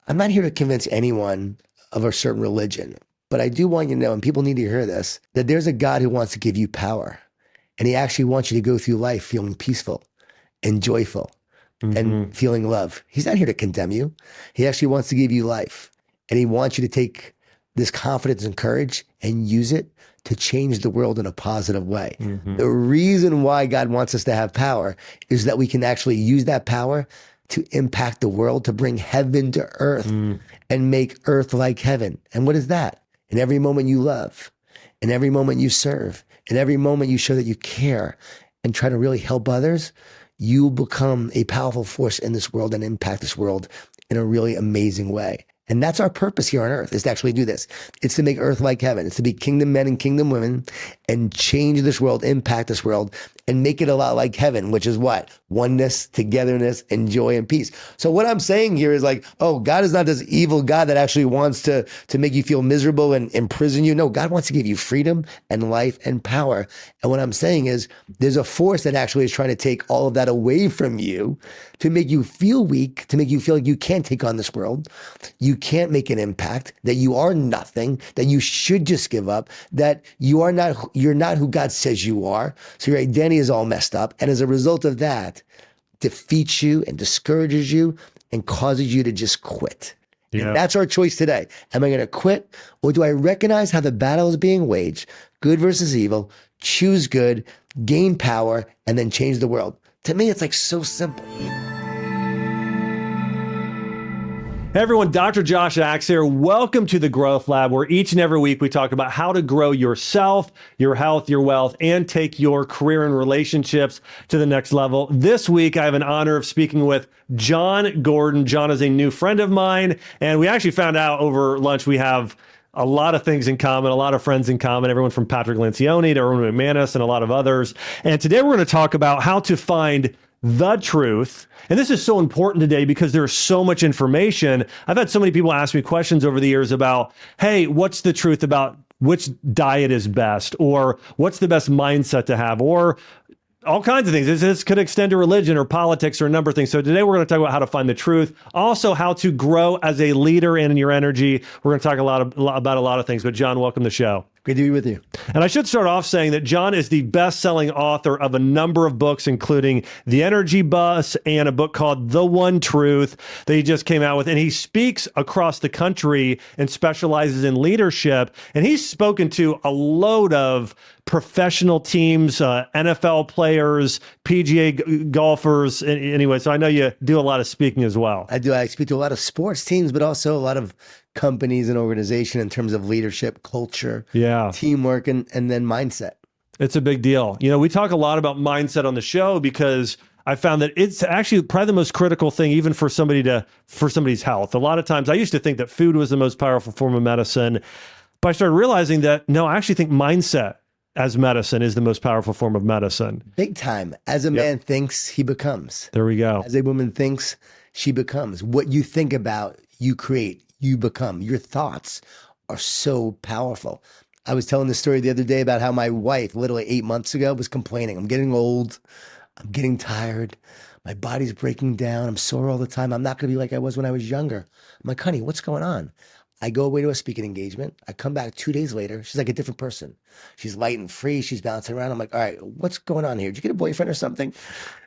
I'm not here to convince anyone of a certain religion, but I do want you to know, and people need to hear this, that there's a God who wants to give you power. And he actually wants you to go through life feeling peaceful and joyful and Hmm. feeling love. He's not here to condemn you. He actually wants to give you life. And he wants you to take this confidence and courage and use it to change the world in a positive way. Hmm. The reason why God wants us to have power is that we can actually use that power to impact the world, to bring heaven to earth Mm. and make earth like heaven. And what is that? In every moment you love, in every moment you serve, in every moment you show that you care and try to really help others, you become a powerful force in this world and impact this world in a really amazing way. And that's our purpose here on earth, is to actually do this. It's to make earth like heaven. It's to be kingdom men and kingdom women and change this world, impact this world, and make it a lot like heaven, which is what? Oneness, togetherness, and joy and peace. So what I'm saying here is like, oh, God is not this evil God that actually wants to make you feel miserable and imprison you. No, God wants to give you freedom and life and power. And what I'm saying is there's a force that actually is trying to take all of that away from you to make you feel weak, to make you feel like you can't take on this world. You can't make an impact, that you are nothing, that you should just give up, that you're not who God says you are. So your identity is all messed up. And as a result of that, defeats you and discourages you and causes you to just quit. And Yeah. that's our choice today. Am I going to quit, or do I recognize how the battle is being waged, good versus evil, choose good, gain power, and then change the world? To me, it's like so simple. Hey everyone, Dr. Josh Axe here. Welcome to the Growth Lab, where each and every week we talk about how to grow yourself, your health, your wealth, and take your career and relationships to the next level. This week, I have an honor of speaking with Jon Gordon. Jon is a new friend of mine, and we actually found out over lunch we have a lot of things in common, a lot of friends in common, everyone from Patrick Lencioni to Erwin McManus and a lot of others. And today we're going to talk about how to find the truth. And this is so important today because there's so much information. I've had so many people ask me questions over the years about, hey, what's the truth about which diet is best? Or what's the best mindset to have? Or all kinds of things. This could extend to religion or politics or a number of things. So today we're going to talk about how to find the truth, also how to grow as a leader in your energy. We're going to talk about a lot of things. But Jon, welcome to the show. Great to be with you. And I should start off saying that Jon is the best-selling author of a number of books, including The Energy Bus and a book called The One Truth that he just came out with. And he speaks across the country and specializes in leadership. And he's spoken to a load of professional teams, NFL players, PGA golfers. Anyway, so I know you do a lot of speaking as well. I do. I speak to a lot of sports teams, but also a lot of companies and organization in terms of leadership, culture, Yeah. teamwork, and then mindset. It's a big deal. You know, we talk a lot about mindset on the show because I found that it's actually probably the most critical thing, even for somebody's health. A lot of times I used to think that food was the most powerful form of medicine, but I started realizing that no, I actually think mindset as medicine is the most powerful form of medicine. Big time. As a man thinks, he becomes. There we go. As a woman thinks, she becomes. What you think about, you create, you become. Your thoughts are so powerful. I was telling this story the other day about how my wife, literally 8 months ago, was complaining. I'm getting old. I'm getting tired. My body's breaking down. I'm sore all the time. I'm not going to be like I was when I was younger. I'm like, honey, what's going on? I go away to a speaking engagement. I come back 2 days later. She's like a different person. She's light and free. She's bouncing around. I'm like, all right, what's going on here? Did you get a boyfriend or something?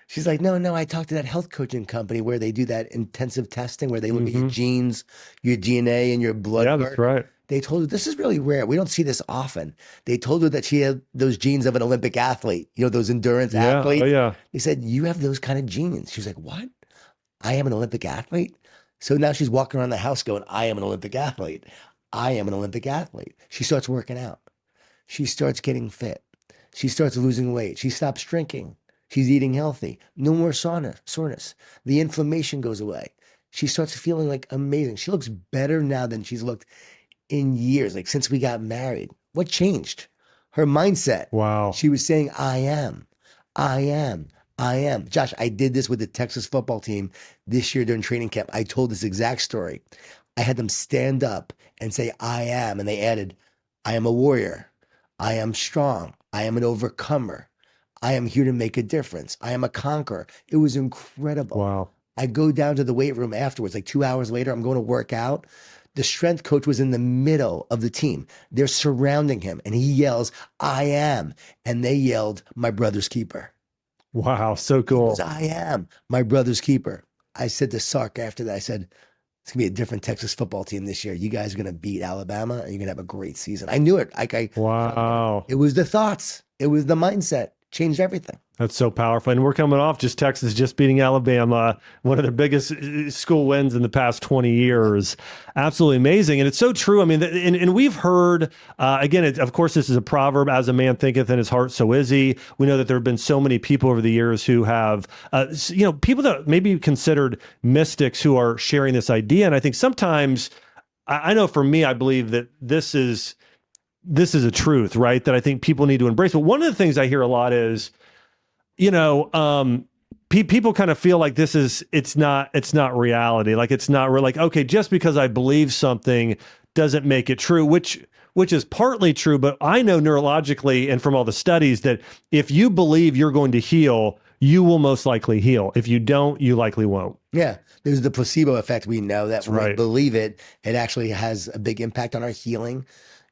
She's like, no. I talked to that health coaching company where they do that intensive testing where they look at your genes, your DNA, and your blood Yeah, work. that's right. They told her this is really rare. We don't see this often. They told her that she had those genes of an Olympic athlete, those endurance Yeah. athletes. Oh, yeah. They said, you have those kind of genes. She was like, what? I am an Olympic athlete? So now she's walking around the house going, I am an Olympic athlete. I am an Olympic athlete. She starts working out. She starts getting fit. She starts losing weight. She stops drinking. She's eating healthy. No more soreness. The inflammation goes away. She starts feeling like amazing. She looks better now than she's looked in years, like since we got married. What changed? Her mindset. Wow. She was saying, I am. Josh, I did this with the Texas football team this year during training camp. I told this exact story. I had them stand up and say, I am. And they added, I am a warrior. I am strong. I am an overcomer. I am here to make a difference. I am a conqueror. It was incredible. Wow. I go down to the weight room afterwards, like 2 hours later, I'm going to work out. The strength coach was in the middle of the team. They're surrounding him and he yells, I am. And they yelled, my brother's keeper. Wow, so He cool. goes, I am my brother's keeper. I said to Sark after that, I said, it's gonna be a different Texas football team this year. You guys are gonna beat Alabama and you're gonna have a great season. I knew it. Wow. It was the thoughts. It was the mindset. Changed everything. That's so powerful. And we're coming off just Texas just beating Alabama, one of their biggest school wins in the past 20 years. Absolutely amazing. And it's so true. I mean, and we've heard, again, of course, this is a proverb, as a man thinketh in his heart, so is he. We know that there have been so many people over the years who have, people that maybe considered mystics who are sharing this idea. And I think sometimes, I know for me, I believe that this is a truth, right? That I think people need to embrace. But one of the things I hear a lot is, people kind of feel like it's not reality. Like it's not real. Like, okay, just because I believe something doesn't make it true, which is partly true. But I know neurologically and from all the studies that if you believe you're going to heal, you will most likely heal. If you don't, you likely won't. Yeah. There's the placebo effect. We know that when we right. believe it, it actually has a big impact on our healing.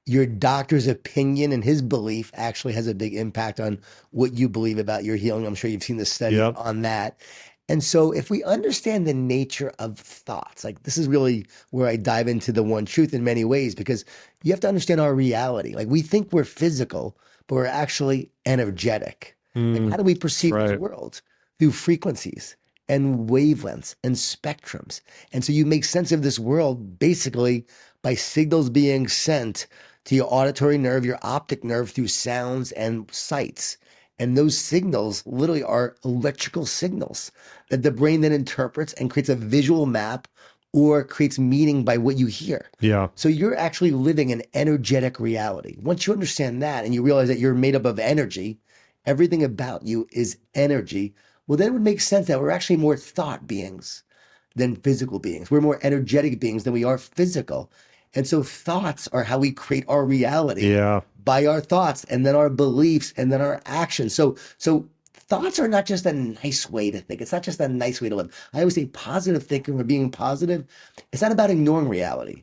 Your doctor's opinion and his belief actually has a big impact on what you believe about your healing. I'm sure you've seen the study Yep. on that. And so if we understand the nature of thoughts, like this is really where I dive into the one truth in many ways, because you have to understand our reality. Like we think we're physical, but we're actually energetic. Like how do we perceive the right. world? Through frequencies and wavelengths and spectrums. And so you make sense of this world basically by signals being sent to your auditory nerve, your optic nerve through sounds and sights. And those signals literally are electrical signals that the brain then interprets and creates a visual map or creates meaning by what you hear. Yeah. So you're actually living an energetic reality. Once you understand that and you realize that you're made up of energy, everything about you is energy, well, then it would make sense that we're actually more thought beings than physical beings. We're more energetic beings than we are physical. And so thoughts are how we create our reality. Yeah. By our thoughts and then our beliefs and then our actions. So thoughts are not just a nice way to think. It's not just a nice way to live. I always say positive thinking or being positive, it's not about ignoring reality.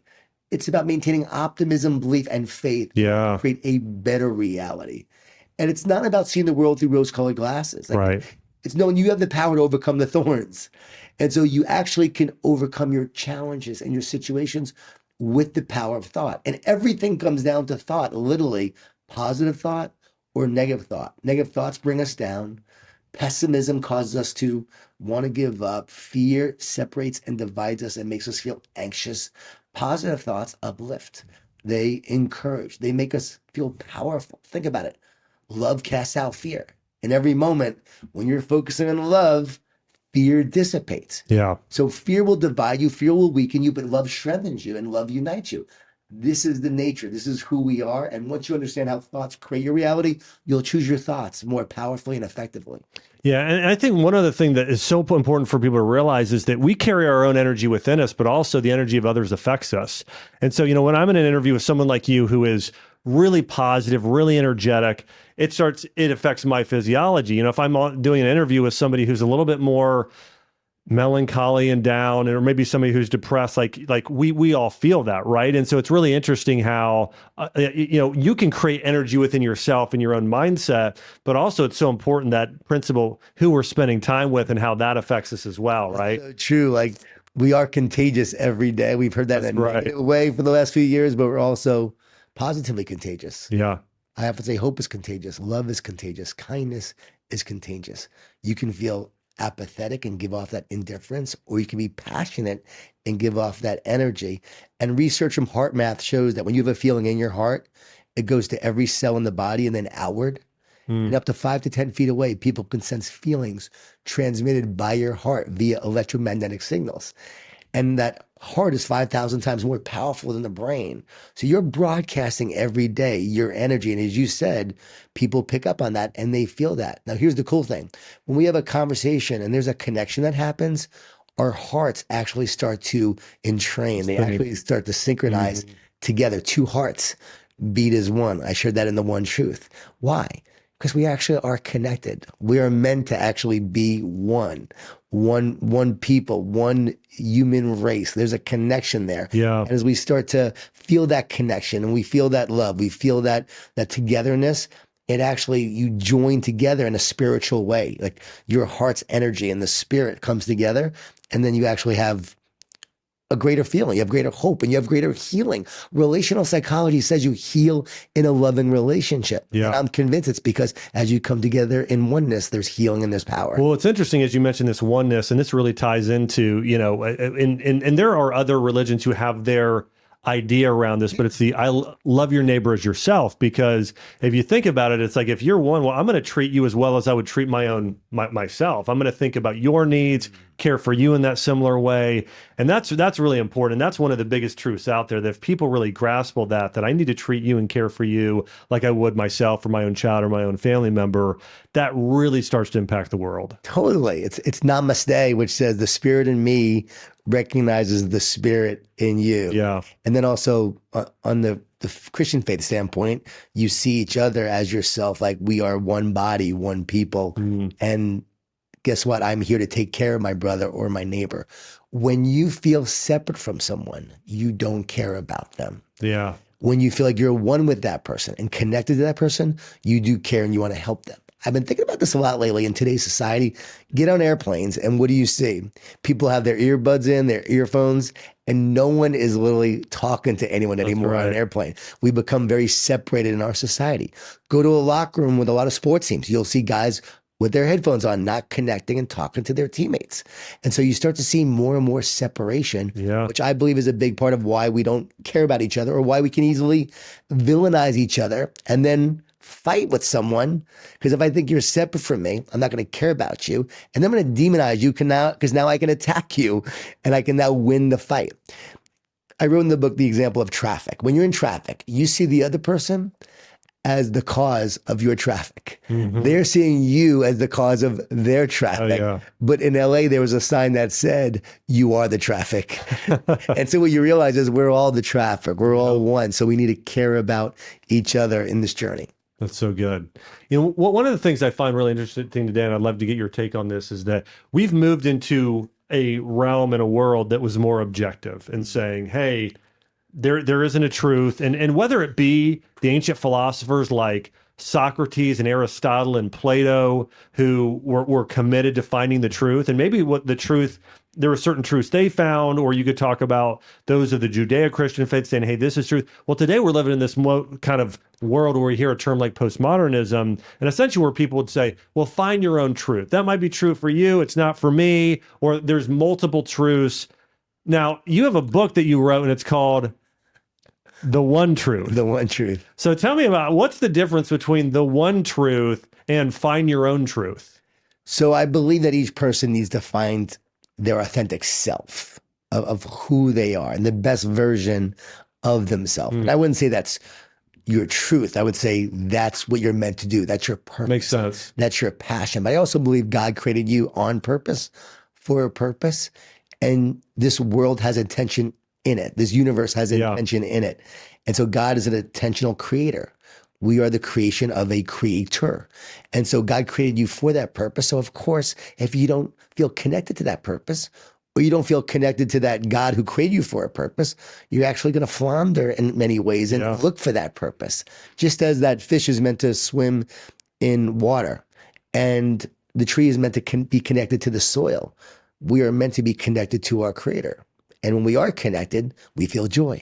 It's about maintaining optimism, belief, and faith Yeah. to create a better reality. And it's not about seeing the world through rose-colored glasses. Like, Right. it's knowing you have the power to overcome the thorns. And so you actually can overcome your challenges and your situations with the power of thought. And everything comes down to thought, literally positive thought or negative thought. Negative thoughts bring us down. Pessimism causes us to want to give up. Fear separates and divides us and makes us feel anxious. Positive thoughts uplift. They encourage. They make us feel powerful. Think about it. Love casts out fear. In every moment, when you're focusing on love, fear dissipates. Yeah. So fear will divide you, fear will weaken you, but love strengthens you and love unites you. This is the nature. This is who we are. And once you understand how thoughts create your reality, you'll choose your thoughts more powerfully and effectively. Yeah, and I think one other thing that is so important for people to realize is that we carry our own energy within us, but also the energy of others affects us. And so, when I'm in an interview with someone like you who is really positive, really energetic, it affects my physiology. If I'm doing an interview with somebody who's a little bit more melancholy and down, or maybe somebody who's depressed, like we all feel that, right? And so it's really interesting how you can create energy within yourself and your own mindset, but also it's so important that principle who we're spending time with and how that affects us as well, right? So true. Like we are contagious every day. We've heard that in a right. negative way for the last few years, but we're also positively contagious. Yeah. I have to say hope is contagious. Love is contagious. Kindness is contagious. You can feel apathetic and give off that indifference, or you can be passionate and give off that energy. And research from HeartMath shows that when you have a feeling in your heart, it goes to every cell in the body and then outward. And up to 5 to 10 feet away, people can sense feelings transmitted by your heart via electromagnetic signals. And that heart is 5,000 times more powerful than the brain. So you're broadcasting every day your energy. And as you said, people pick up on that and they feel that. Now, here's the cool thing. When we have a conversation and there's a connection that happens, our hearts actually start to entrain. They actually start to synchronize together. Two hearts beat as one. I shared that in the One Truth. Why? Because we actually are connected. We are meant to actually be one people, one human race. There's a connection there. Yeah. And as we start to feel that connection and we feel that love, we feel that togetherness, it actually, you join together in a spiritual way. Like your heart's energy and the spirit comes together, and then you actually have a greater feeling, you have greater hope, and you have greater healing. Relational psychology says you heal in a loving relationship. Yeah. And I'm convinced it's because as you come together in oneness, there's healing and there's power. Well, it's interesting as you mentioned this oneness, and this really ties into, and there are other religions who have their idea around this, but it's love your neighbor as yourself, because if you think about it, it's like, if you're one, well, I'm going to treat you as well as I would treat myself. I'm going to think about your needs, care for you in that similar way. And that's really important. That's one of the biggest truths out there, that if people really grasp that I need to treat you and care for you like I would myself or my own child or my own family member, that really starts to impact the world. Totally. It's Namaste, which says the spirit in me recognizes the spirit in you. Yeah. And then also on the Christian faith standpoint, you see each other as yourself, like we are one body, one people. And guess what? I'm here to take care of my brother or my neighbor. When you feel separate from someone, you don't care about them. Yeah. When you feel like you're one with that person and connected to that person, you do care and you want to help them. I've been thinking about this a lot lately in today's society. Get on airplanes, and what do you see? People have their earbuds in, their earphones, and no one is literally talking to anyone anymore on an airplane. We become very separated in our society. Go to a locker room with a lot of sports teams. You'll see guys with their headphones on, not connecting and talking to their teammates. And so you start to see more and more separation, which I believe is a big part of why we don't care about each other, or why we can easily villainize each other and then fight with someone. Because if I think you're separate from me, I'm not going to care about you. And I'm going to demonize you because now I can attack you and I can now win the fight. I wrote in the book the example of traffic. When you're in traffic, you see the other person as the cause of your traffic. They're seeing you as the cause of their traffic. But in LA, there was a sign that said, you are the traffic. And so what you realize is we're all the traffic. We're all one. So we need to care about each other in this journey. That's so good. One of the things I find really interesting today, and I'd love to get your take on this, is that we've moved into a realm and a world that was more objective and saying, hey, there isn't a truth. And whether it be the ancient philosophers like Socrates and Aristotle and Plato, who were committed to finding the truth, and maybe what the truth, there were certain truths they found, or you could talk about those of the Judeo-Christian faith saying, hey, this is truth. Well, today we're living in this kind of world where we hear a term like postmodernism, and essentially where people would say, well, find your own truth. That might be true for you. It's not for me. Or there's multiple truths. Now, you have a book that you wrote, and it's called The One Truth. The One Truth. So tell me about, what's the difference between the one truth and find your own truth? So I believe that each person needs to find their authentic self of who they are and the best version of themselves. And I wouldn't say that's your truth. I would say that's what you're meant to do. That's your purpose. Makes sense. That's your passion. But I also believe God created you on purpose, for a purpose. And this world has intention in it. This universe has intention in it. And so God is an intentional creator. We are the creation of a creator. And so God created you for that purpose. So of course, if you don't feel connected to that purpose, or you don't feel connected to that God who created you for a purpose, you're actually going to flounder in many ways and look for that purpose. Just as that fish is meant to swim in water and the tree is meant to be connected to the soil, we are meant to be connected to our creator. And when we are connected, we feel joy.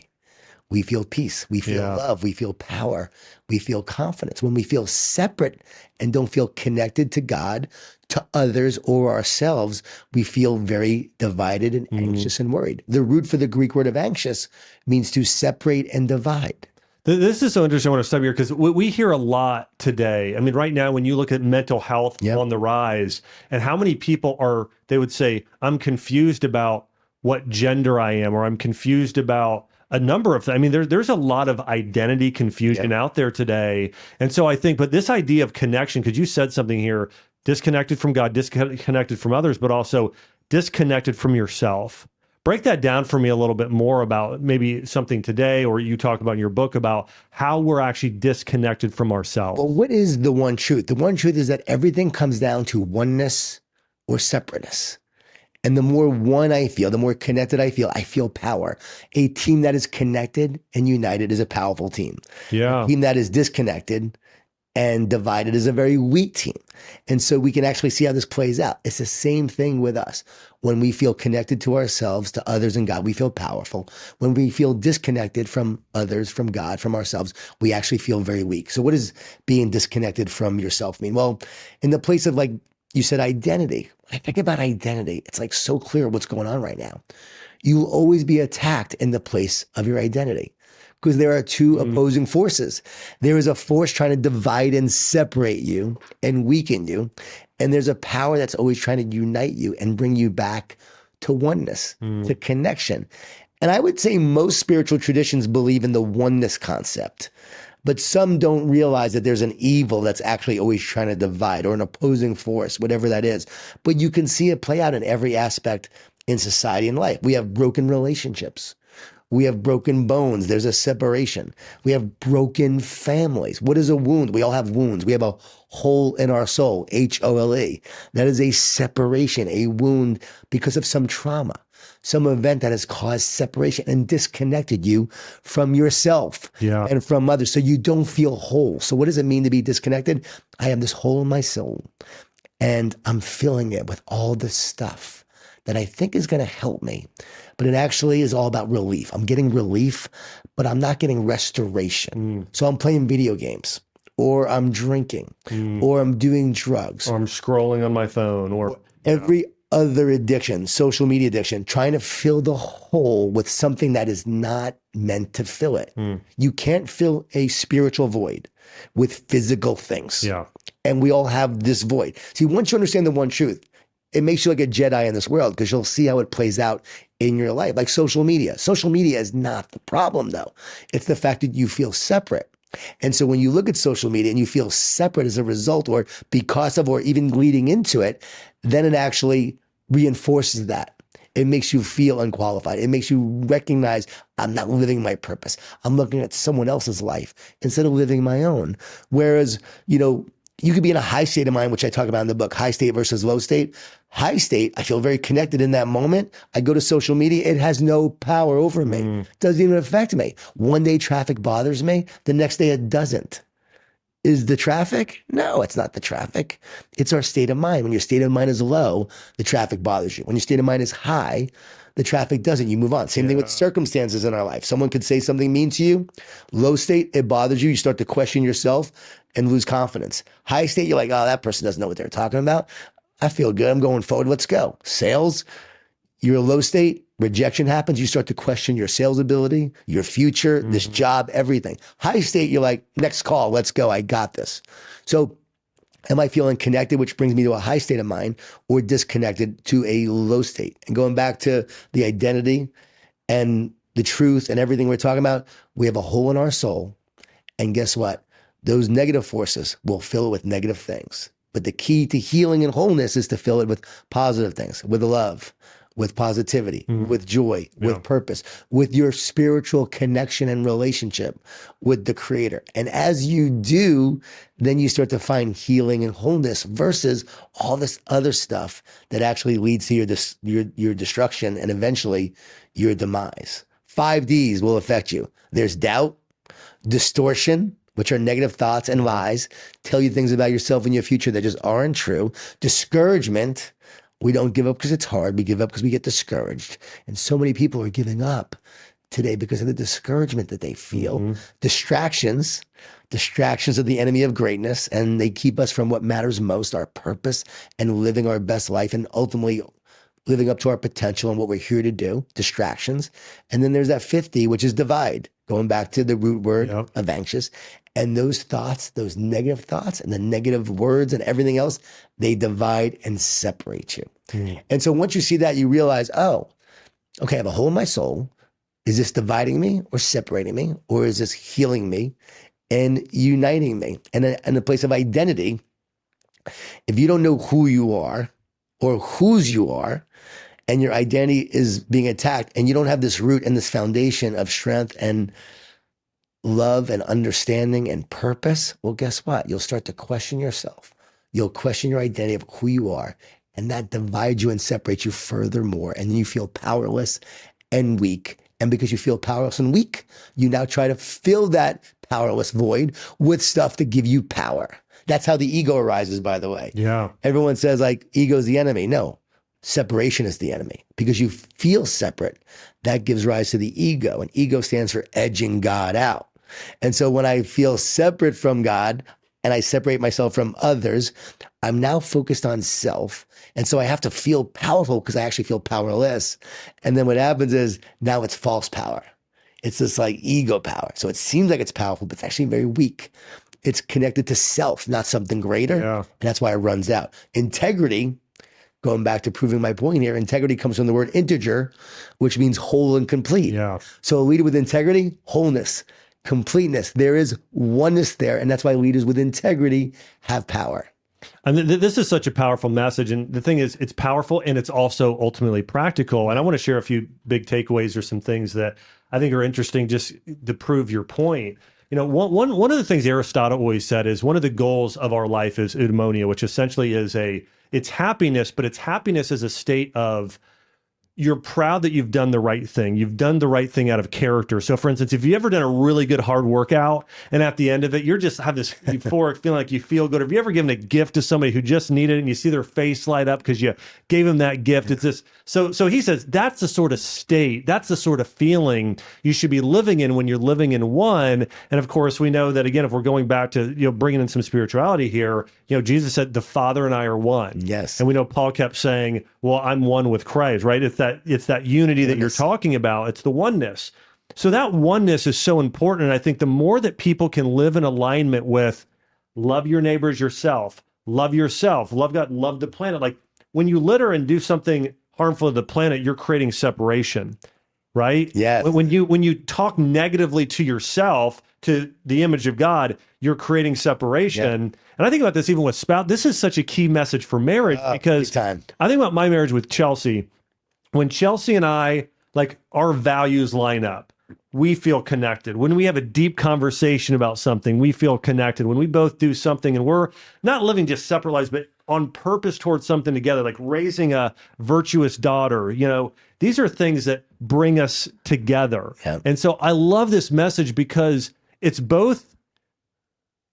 We feel peace. We feel love. We feel power. We feel confidence. When we feel separate and don't feel connected to God, to others, or ourselves, we feel very divided and anxious and worried. The root for the Greek word of anxious means to separate and divide. This is so interesting. I want to stop here because we hear a lot today. I mean, right now, when you look at mental health on the rise, and how many people they would say, I'm confused about what gender I am, or I'm confused about a number of things. I mean, there's a lot of identity confusion out there today. And so I think, but this idea of connection, because you said something here, disconnected from God, disconnected from others, but also disconnected from yourself. Break that down for me a little bit more about maybe something today, or you talk about in your book about how we're actually disconnected from ourselves. Well, what is the one truth? The one truth is that everything comes down to oneness or separateness. And the more one I feel, the more connected I feel power. A team that is connected and united is a powerful team. Yeah. A team that is disconnected and divided is a very weak team. And so we can actually see how this plays out. It's the same thing with us. When we feel connected to ourselves, to others and God, we feel powerful. When we feel disconnected from others, from God, from ourselves, we actually feel very weak. So what does being disconnected from yourself mean? Well, in the place of, like you said, identity. When I think about identity, it's like so clear what's going on right now. You will always be attacked in the place of your identity, because there are two opposing forces. There is a force trying to divide and separate you and weaken you. And there's a power that's always trying to unite you and bring you back to oneness, to connection. And I would say most spiritual traditions believe in the oneness concept, but some don't realize that there's an evil that's actually always trying to divide, or an opposing force, whatever that is. But you can see it play out in every aspect in society and life. We have broken relationships. We have broken bones. There's a separation. We have broken families. What is a wound? We all have wounds. We have a hole in our soul, HOLE. That is a separation, a wound because of some trauma, some event that has caused separation and disconnected you from yourself and from others. So you don't feel whole. So what does it mean to be disconnected? I have this hole in my soul and I'm filling it with all this stuff that I think is going to help me. But it actually is all about relief. I'm getting relief, but I'm not getting restoration. So I'm playing video games, or I'm drinking, or I'm doing drugs, or I'm scrolling on my phone, or every other addiction, social media addiction, trying to fill the hole with something that is not meant to fill it. You can't fill a spiritual void with physical things. Yeah. And we all have this void. See, once you understand the one truth, it makes you like a Jedi in this world, because you'll see how it plays out in your life. Like social media. Social media is not the problem, though. It's the fact that you feel separate. And so when you look at social media and you feel separate as a result, or because of, or even leading into it, then it actually reinforces that. It makes you feel unqualified. It makes you recognize, I'm not living my purpose. I'm looking at someone else's life instead of living my own. Whereas, you could be in a high state of mind, which I talk about in the book, high state versus low state. High state, I feel very connected in that moment. I go to social media, it has no power over me. It doesn't even affect me. One day traffic bothers me, the next day it doesn't. Is the traffic? No, it's not the traffic. It's our state of mind. When your state of mind is low, the traffic bothers you. When your state of mind is high, the traffic doesn't. You move on. Same thing with circumstances in our life. Someone could say something mean to you. Low state, it bothers you. You start to question yourself and lose confidence. High state, you're like, oh, that person doesn't know what they're talking about. I feel good. I'm going forward. Let's go. Sales, you're a low state. Rejection happens. You start to question your sales ability, your future, this job, everything. High state, you're like, next call. Let's go. I got this. So am I feeling connected, which brings me to a high state of mind, or disconnected to a low state? And going back to the identity and the truth and everything we're talking about, we have a hole in our soul. And guess what? Those negative forces will fill it with negative things. But the key to healing and wholeness is to fill it with positive things, with love, with positivity, with joy, with purpose, with your spiritual connection and relationship with the Creator. And as you do, then you start to find healing and wholeness versus all this other stuff that actually leads to your destruction and eventually your demise. 5 Ds will affect you. There's doubt, distortion, which are negative thoughts and lies, tell you things about yourself and your future that just aren't true. Discouragement. We don't give up because it's hard. We give up because we get discouraged. And so many people are giving up today because of the discouragement that they feel. Distractions are the enemy of greatness, and they keep us from what matters most, our purpose, and living our best life, and ultimately living up to our potential and what we're here to do. Distractions. And then there's that 50, which is divide, going back to the root word of anxious. And those thoughts, those negative thoughts and the negative words and everything else, they divide and separate you. And so once you see that, you realize, oh, okay, I have a hole in my soul. Is this dividing me or separating me? Or is this healing me and uniting me? And in a place of identity, if you don't know who you are or whose you are, and your identity is being attacked, and you don't have this root and this foundation of strength and love and understanding and purpose, well, guess what? You'll start to question yourself. You'll question your identity of who you are, and that divides you and separates you furthermore. And then you feel powerless and weak. And because you feel powerless and weak, you now try to fill that powerless void with stuff to give you power. That's how the ego arises, by the way. Yeah. Everyone says like ego is the enemy. No, separation is the enemy because you feel separate. That gives rise to the ego, and ego stands for edging God out. And so when I feel separate from God and I separate myself from others, I'm now focused on self. And so I have to feel powerful because I actually feel powerless. And then what happens is now it's false power. It's this like ego power. So it seems like it's powerful, but it's actually very weak. It's connected to self, not something greater. Yeah. And that's why it runs out. Integrity, going back to proving my point here, integrity comes from the word integer, which means whole and complete. Yeah. So a leader with integrity, wholeness, completeness. There is oneness there. And that's why leaders with integrity have power. And this is such a powerful message. And the thing is, it's powerful and it's also ultimately practical. And I want to share a few big takeaways or some things that I think are interesting just to prove your point. You know, one of the things Aristotle always said is one of the goals of our life is eudaimonia, which essentially is it's happiness, but it's happiness as a state of you're proud that you've done the right thing. You've done the right thing out of character. So for instance, if you ever done a really good hard workout and at the end of it, you're just have this euphoric feeling like you feel good. Have you ever given a gift to somebody who just needed it and you see their face light up because you gave them that gift? It's this. So he says that's the sort of state, that's the sort of feeling you should be living in when you're living in one. And of course, we know that again, if we're going back to, bringing in some spirituality here, Jesus said the Father and I are one. Yes. And we know Paul kept saying, well, I'm one with Christ, right? It's that unity that you're talking about. It's the oneness. So that oneness is so important. And I think the more that people can live in alignment with love your neighbor as yourself, love God, love the planet. Like when you litter and do something harmful to the planet, you're creating separation, right? Yeah. When you talk negatively to yourself, to the image of God, you're creating separation. Yeah. And I think about this even with spouse. This is such a key message for marriage because I think about my marriage with Chelsea. When Chelsea and I, like our values line up, we feel connected. When we have a deep conversation about something, we feel connected. When we both do something and we're not living just separate lives, but on purpose towards something together, like raising a virtuous daughter, these are things that bring us together. Yeah. And so I love this message because it's both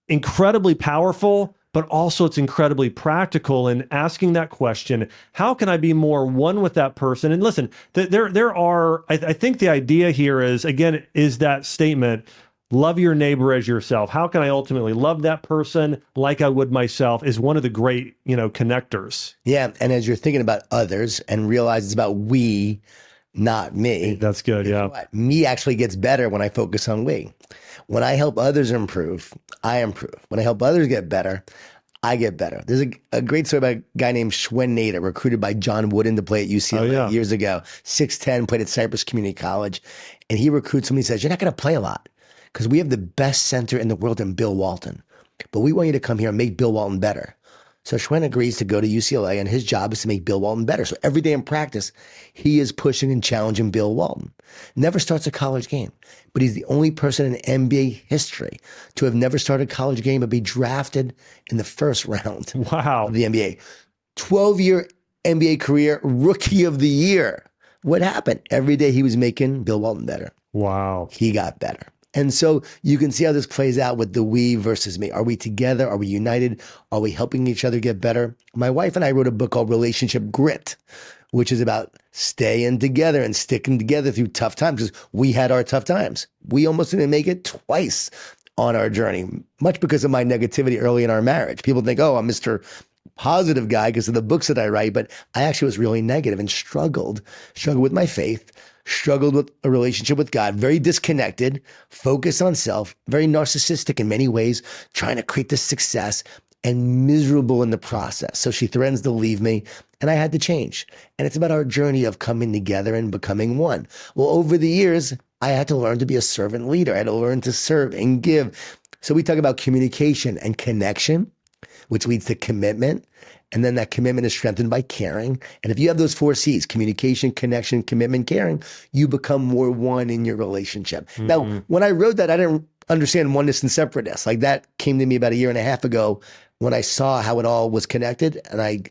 incredibly powerful, but also it's incredibly practical in asking that question, how can I be more one with that person? And listen, there are, I think the idea here is, again, is that statement, love your neighbor as yourself. How can I ultimately love that person like I would myself is one of the great, connectors. Yeah. And as you're thinking about others and realize it's about we, not me. That's good. Yeah. Me actually gets better when I focus on we. When I help others improve, I improve. When I help others get better, I get better. There's a great story about a guy named Schwen Nader, recruited by John Wooden to play at UCLA years ago. 6'10", played at Cypress Community College. And he recruits him. He says, you're not going to play a lot because we have the best center in the world in Bill Walton. But we want you to come here and make Bill Walton better. So Schwen agrees to go to UCLA, and his job is to make Bill Walton better. So every day in practice, he is pushing and challenging Bill Walton. Never starts a college game, but he's the only person in NBA history to have never started a college game but be drafted in the first round of the NBA. 12-year NBA career, rookie of the year. What happened? Every day he was making Bill Walton better. Wow. He got better. And so you can see how this plays out with the we versus me. Are we together? Are we united? Are we helping each other get better? My wife and I wrote a book called Relationship Grit, which is about staying together and sticking together through tough times because we had our tough times. We almost didn't make it twice on our journey, much because of my negativity early in our marriage. People think, oh, I'm Mr. Positive guy because of the books that I write, but I actually was really negative and struggled with my faith, struggled with a relationship with God, very disconnected, focused on self, very narcissistic in many ways, trying to create this success and miserable in the process. So she threatens to leave me and I had to change. And it's about our journey of coming together and becoming one. Well, over the years, I had to learn to be a servant leader. I had to learn to serve and give. So we talk about communication and connection, which leads to commitment. And then that commitment is strengthened by caring. And if you have those 4 C's, communication, connection, commitment, caring, you become more one in your relationship. Now, when I wrote that, I didn't understand oneness and separateness. Like that came to me about a year and a half ago when I saw how it all was connected. And I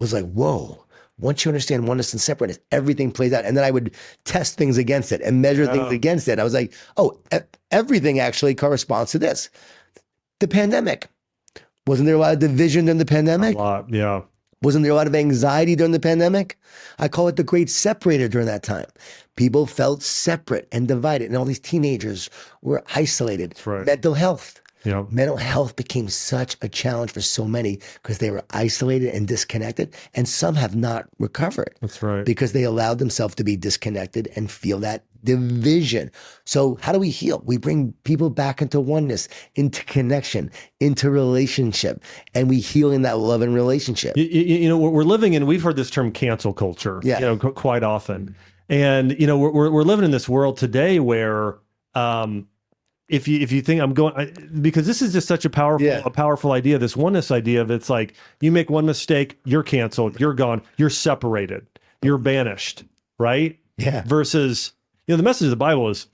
was like, whoa, once you understand oneness and separateness, everything plays out. And then I would test things against it and measure things against it. I was like, oh, everything actually corresponds to this. The pandemic. Wasn't there a lot of division during the pandemic? A lot, yeah. Wasn't there a lot of anxiety during the pandemic? I call it the great separator during that time. People felt separate and divided, and all these teenagers were isolated. That's right. Mental health. Yeah. Mental health became such a challenge for so many because they were isolated and disconnected, and some have not recovered. That's right. Because they allowed themselves to be disconnected and feel that division. So how do we heal? We bring people back into oneness, into connection, into relationship, and we heal in that love and relationship. You know, we're living in, we've heard this term cancel culture, Yeah. you know, quite often. And, you know, we're living in this world today where, if you think because this is just such a powerful idea, this oneness idea of it's like you make one mistake, you're canceled, you're gone, you're separated, you're banished, right? Yeah. Versus, you know, the message of the Bible is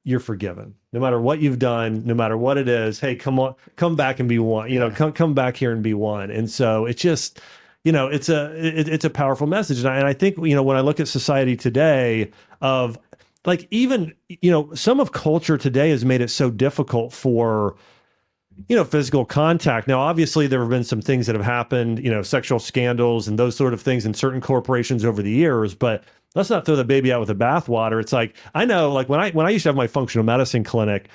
you're forgiven, no matter what you've done, no matter what it is. Hey, come back and be one. You know, come back here and be one. And so it's just, you know, it's a powerful message. And I think, you know, when I look at society today of, like, even, you know, some of culture today has made it so difficult for, you know, physical contact. Now, obviously, there have been some things that have happened, you know, sexual scandals and those sort of things in certain corporations over the years, but let's not throw the baby out with the bathwater. It's like, I know, like when I used to have my functional medicine clinic,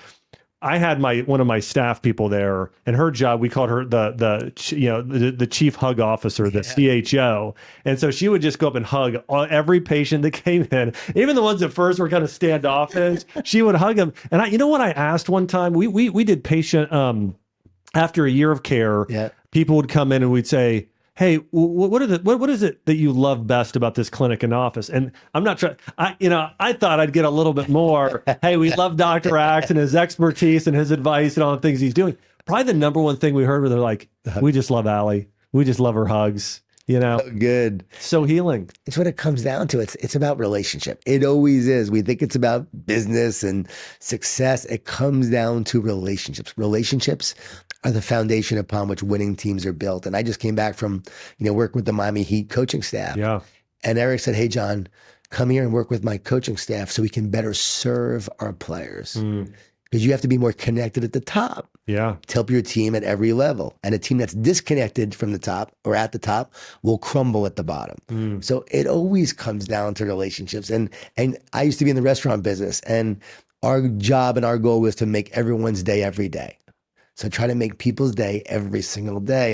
I had one of my staff people there, and her job, we called her the chief hug officer, the CHO. And so she would just go up and hug every patient that came in, even the ones that first were kind of standoffish. She would hug them. And you know what I asked one time? We did patient after a year of care. Yeah. People would come in and we'd say, hey, what is it that you love best about this clinic and office? And I'm not trying, I thought I'd get a little bit more. Hey, we love Dr. Axe and his expertise and his advice and all the things he's doing. Probably the number one thing we heard where they're like, we just love Allie. We just love her hugs. You know, good. So healing. It's what it comes down to. It's about relationship. It always is. We think it's about business and success. It comes down to relationships. Relationships are the foundation upon which winning teams are built. And I just came back from, working with the Miami Heat coaching staff. Yeah. And Eric said, hey, John, come here and work with my coaching staff so we can better serve our players. Because you have to be more connected at the top. Yeah. To help your team at every level. And a team that's disconnected from the top or at the top will crumble at the bottom. So it always comes down to relationships. And I used to be in the restaurant business, and our job and our goal was to make everyone's day every day. So try to make people's day every single day.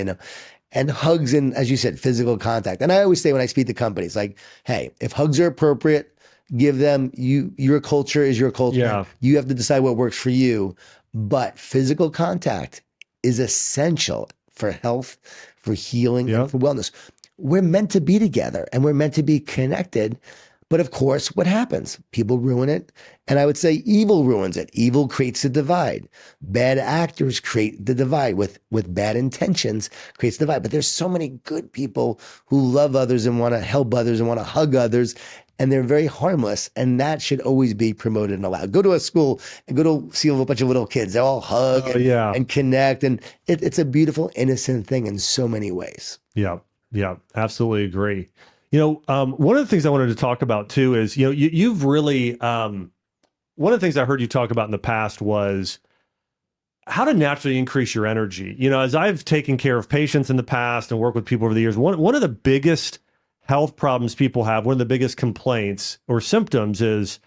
And hugs and, as you said, physical contact. And I always say when I speak to companies, like, hey, if hugs are appropriate, give them, your culture is your culture. Yeah. You have to decide what works for you. But physical contact is essential for health, for healing, and for wellness. We're meant to be together and we're meant to be connected. But of course, what happens? People ruin it. And I would say evil ruins it. Evil creates a divide. Bad actors create the divide with bad intentions, creates the divide. But there's so many good people who love others and want to help others and want to hug others. And they're very harmless. And that should always be promoted and allowed. Go to a school and go to see a bunch of little kids. They all hug and connect. And it's a beautiful, innocent thing in so many ways. Yeah. Yeah. Absolutely agree. One of the things I wanted to talk about too is, you've really, one of the things I heard you talk about in the past was how to naturally increase your energy. As I've taken care of patients in the past and worked with people over the years, one of the biggest health problems people have, one of the biggest complaints or symptoms is,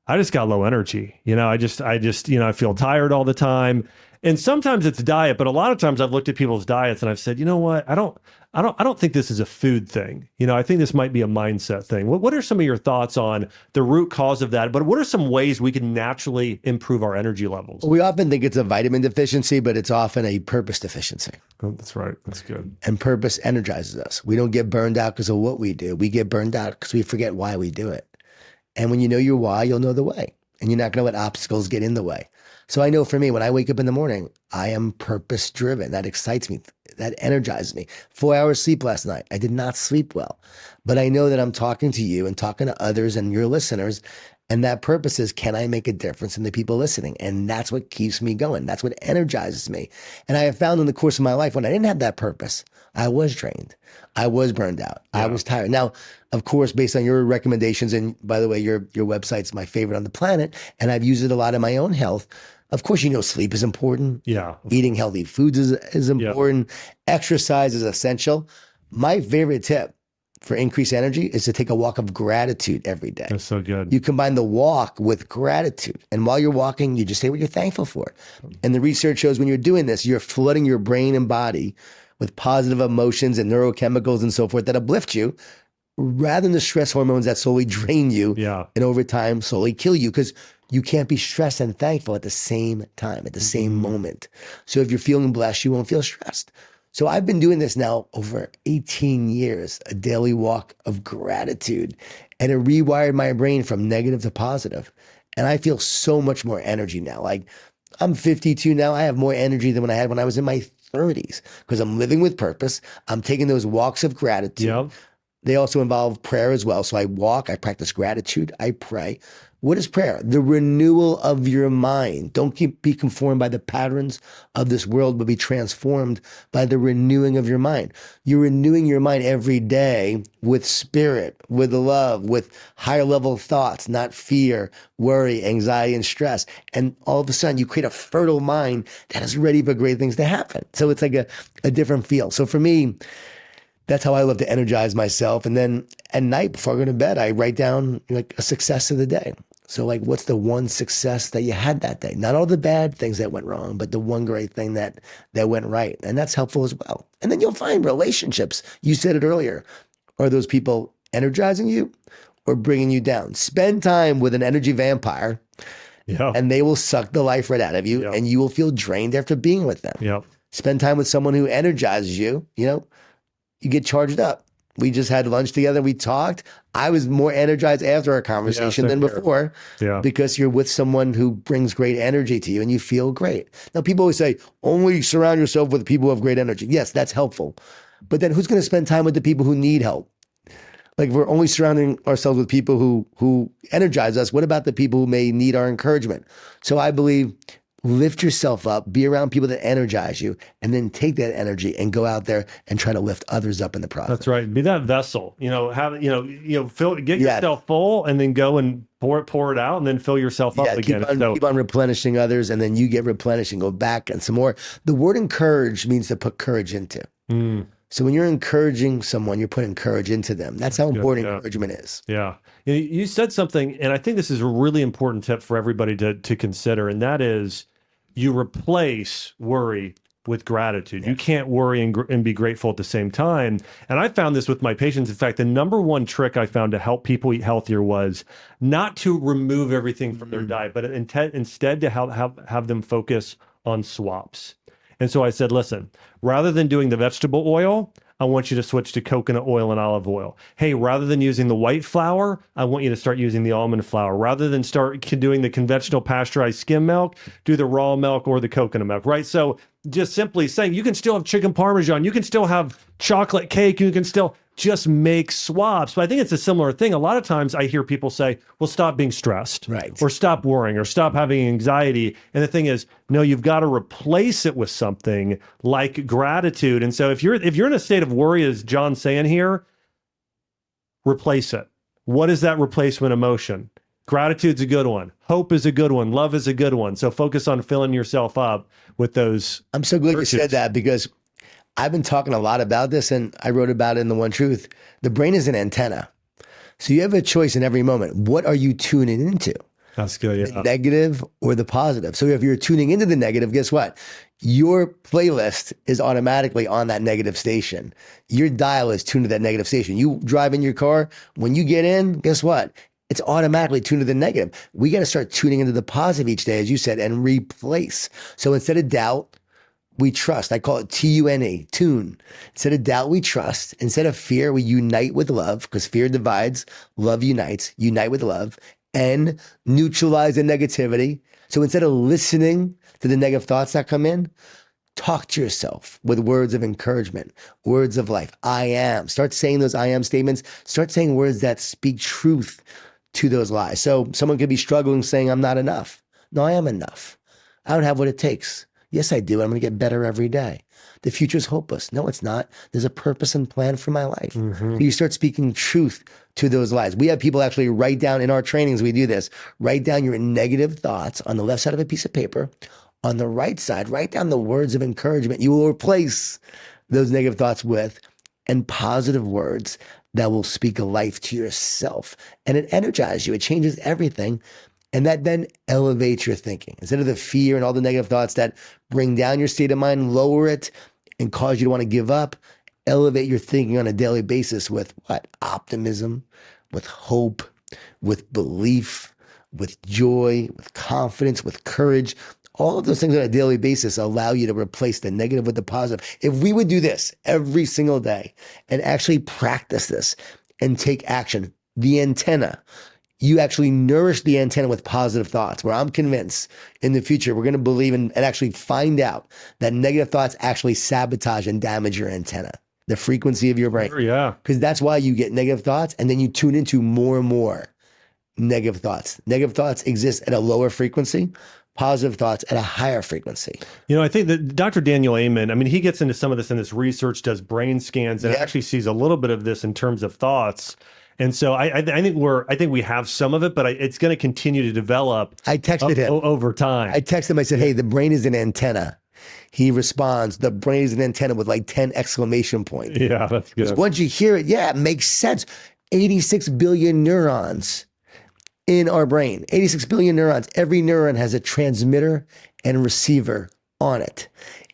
I just got low energy. I feel tired all the time. And sometimes it's diet, but a lot of times I've looked at people's diets and I've said, you know what? I don't think this is a food thing. I think this might be a mindset thing. What are some of your thoughts on the root cause of that? But what are some ways we can naturally improve our energy levels? We often think it's a vitamin deficiency, but it's often a purpose deficiency. Oh, that's right. That's good. And purpose energizes us. We don't get burned out because of what we do. We get burned out because we forget why we do it. And when you know your why, you'll know the way. and you're not going to let obstacles get in the way. So I know for me, when I wake up in the morning, I am purpose driven. That excites me. That energizes me. 4 hours sleep last night. I did not sleep well, but I know that I'm talking to you and talking to others and your listeners. And that purpose is, can I make a difference in the people listening? And that's what keeps me going. That's what energizes me. And I have found in the course of my life, when I didn't have that purpose, I was drained. I was burned out. I was tired. Now, of course, based on your recommendations, and by the way, your website's my favorite on the planet, and I've used it a lot in my own health. Of course, sleep is important. Yeah. Eating healthy foods is important. Exercise is essential. My favorite tip for increased energy is to take a walk of gratitude every day. That's so good. You combine the walk with gratitude. And while you're walking, you just say what you're thankful for. And the research shows when you're doing this, you're flooding your brain and body with positive emotions and neurochemicals and so forth that uplift you, rather than the stress hormones that slowly drain you and over time slowly kill you, because you can't be stressed and thankful at the same time, at the same moment. So if you're feeling blessed, you won't feel stressed. So I've been doing this now over 18 years, a daily walk of gratitude, and it rewired my brain from negative to positive. And I feel so much more energy now. Like, I'm 52 now. I have more energy than when I had when I was in my 30s, because I'm living with purpose. I'm taking those walks of gratitude. Yep. They also involve prayer as well. So I walk, I practice gratitude, I pray. What is prayer? The renewal of your mind. Don't be conformed by the patterns of this world, but be transformed by the renewing of your mind. You're renewing your mind every day with spirit, with love, with higher level thoughts, not fear, worry, anxiety, and stress. And all of a sudden you create a fertile mind that is ready for great things to happen. So it's like a different feel. So for me, that's how I love to energize myself. And then at night before I go to bed, I write down like a success of the day. So like, what's the one success that you had that day? Not all the bad things that went wrong, but the one great thing that went right. And that's helpful as well. And then you'll find relationships. You said it earlier. Are those people energizing you or bringing you down? Spend time with an energy vampire and they will suck the life right out of you and you will feel drained after being with them. Spend time with someone who energizes you, you get charged up. We just had lunch together. We talked. I was more energized after our conversation than before because you're with someone who brings great energy to you and you feel great. Now, people always say, only surround yourself with people who have great energy. Yes, that's helpful. But then who's going to spend time with the people who need help? Like, if we're only surrounding ourselves with people who energize us, what about the people who may need our encouragement? So I believe, lift yourself up, be around people that energize you, and then take that energy and go out there and try to lift others up in the process. That's right. Be that vessel, fill, get yourself full and then go and pour it out and then fill yourself up again. Keep on replenishing others, and then you get replenished and go back and some more. The word encourage means to put courage into. So when you're encouraging someone, you're putting courage into them. That's how important encouragement is. Yeah. You said something, and I think this is a really important tip for everybody to consider, and that is, you replace worry with gratitude. You can't worry and be grateful at the same time. And I found this with my patients. In fact, the number one trick I found to help people eat healthier was not to remove everything from their diet, but instead to have them focus on swaps. And so I said, listen, rather than doing the vegetable oil, I want you to switch to coconut oil and olive oil. Hey, rather than using the white flour, I want you to start using the almond flour. Rather than start doing the conventional pasteurized skim milk, do the raw milk or the coconut milk, right? So just simply saying, you can still have chicken Parmesan, you can still have chocolate cake, you can still just make swaps. But I think it's a similar thing. A lot of times I hear people say, well, stop being stressed, right, or stop worrying, or stop having anxiety. And the thing is, no, you've got to replace it with something like gratitude. And so if you're in a state of worry, as John's saying here, replace it. What is that replacement emotion? Gratitude's a good one. Hope is a good one. Love is a good one. So focus on filling yourself up with those. I'm so glad you said that, because I've been talking a lot about this, and I wrote about it in The One Truth. The brain is an antenna. So you have a choice in every moment. What are you tuning into? That's good, yeah. The negative or the positive? So if you're tuning into the negative, guess what? Your playlist is automatically on that negative station. Your dial is tuned to that negative station. You drive in your car, when you get in, guess what? It's automatically tuned to the negative. We got to start tuning into the positive each day, as you said, and replace. So instead of doubt, we trust. I call it TUNE, tune. Instead of doubt, we trust. Instead of fear, we unite with love, because fear divides, love unites. Unite with love. and neutralize the negativity. So instead of listening to the negative thoughts that come in, talk to yourself with words of encouragement, words of life. I am. Start saying those I am statements. Start saying words that speak truth to those lies. So someone could be struggling saying, I'm not enough. No, I am enough. I don't have what it takes. Yes, I do. I'm going to get better every day. The future is hopeless. No, it's not. There's a purpose and plan for my life. So you start speaking truth to those lies. We have people actually write down in our trainings, we do this, write down your negative thoughts on the left side of a piece of paper. On the right side, write down the words of encouragement you will replace those negative thoughts with, and positive words that will speak life to yourself. And it energizes you. It changes everything. And that then elevates your thinking. Instead of the fear and all the negative thoughts that bring down your state of mind, lower it and cause you to want to give up, elevate your thinking on a daily basis with what? Optimism, with hope, with belief, with joy, with confidence, with courage. All of those things on a daily basis allow you to replace the negative with the positive. If we would do this every single day and actually practice this and take action, the antenna, you actually nourish the antenna with positive thoughts, where I'm convinced in the future, we're going to believe and actually find out that negative thoughts actually sabotage and damage your antenna, the frequency of your brain. Sure, yeah. Because that's why you get negative thoughts and then you tune into more and more negative thoughts. Negative thoughts exist at a lower frequency. Positive thoughts at a higher frequency. You know, I think that Dr. Daniel Amen, I mean, he gets into some of this in this research, does brain scans, and actually sees a little bit of this in terms of thoughts. And so I think we have some of it, but it's going to continue to develop. I texted him over time. I texted him. I said, "Hey, the brain is an antenna." He responds, "The brain is an antenna," with like 10 exclamation points. Yeah, that's good. Once you hear it, yeah, it makes sense. 86 billion neurons in our brain, 86 billion neurons. Every neuron has a transmitter and receiver on it.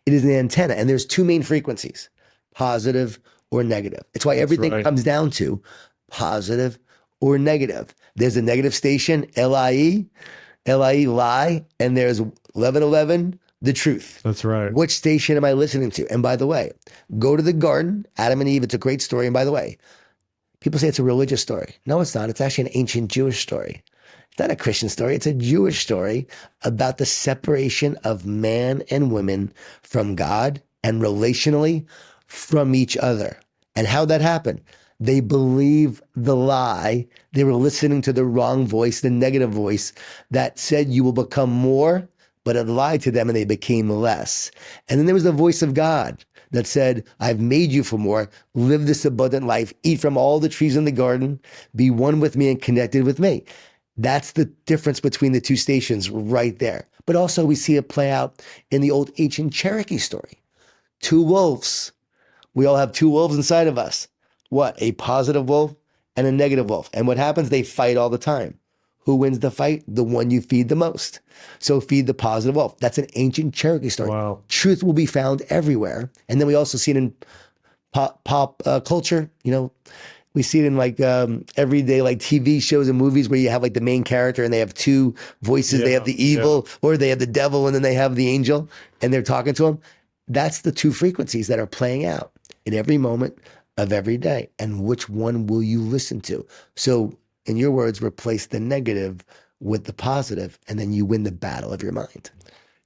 It is an antenna, and there's two main frequencies, positive or negative. It's why everything comes down to positive or negative. There's a negative station, LIE, lie, and there's 1111, the truth. That's right. Which station am I listening to? And by the way, go to the garden, Adam and Eve, it's a great story. And by the way, people say it's a religious story. No, it's not. It's actually an ancient Jewish story. It's not a Christian story. It's a Jewish story about the separation of man and women from God and relationally from each other. And how that happened. They believe the lie. They were listening to the wrong voice, the negative voice that said you will become more, but it lied to them and they became less. And then there was the voice of God that said, I've made you for more, live this abundant life, eat from all the trees in the garden, be one with me and connected with me. That's the difference between the two stations right there. But also we see it play out in the old ancient Cherokee story. Two wolves. We all have two wolves inside of us. What? A positive wolf and a negative wolf. And what happens? They fight all the time. Who wins the fight? The one you feed the most. So feed the positive wolf. That's an ancient Cherokee story. Wow. Truth will be found everywhere. And then we also see it in pop culture. You know, we see it in like everyday like TV shows and movies where you have like the main character and they have two voices. Yeah, they have the evil or they have the devil and then they have the angel and they're talking to him. That's the two frequencies that are playing out in every moment of every day. And which one will you listen to? So in your words, replace the negative with the positive, and then you win the battle of your mind.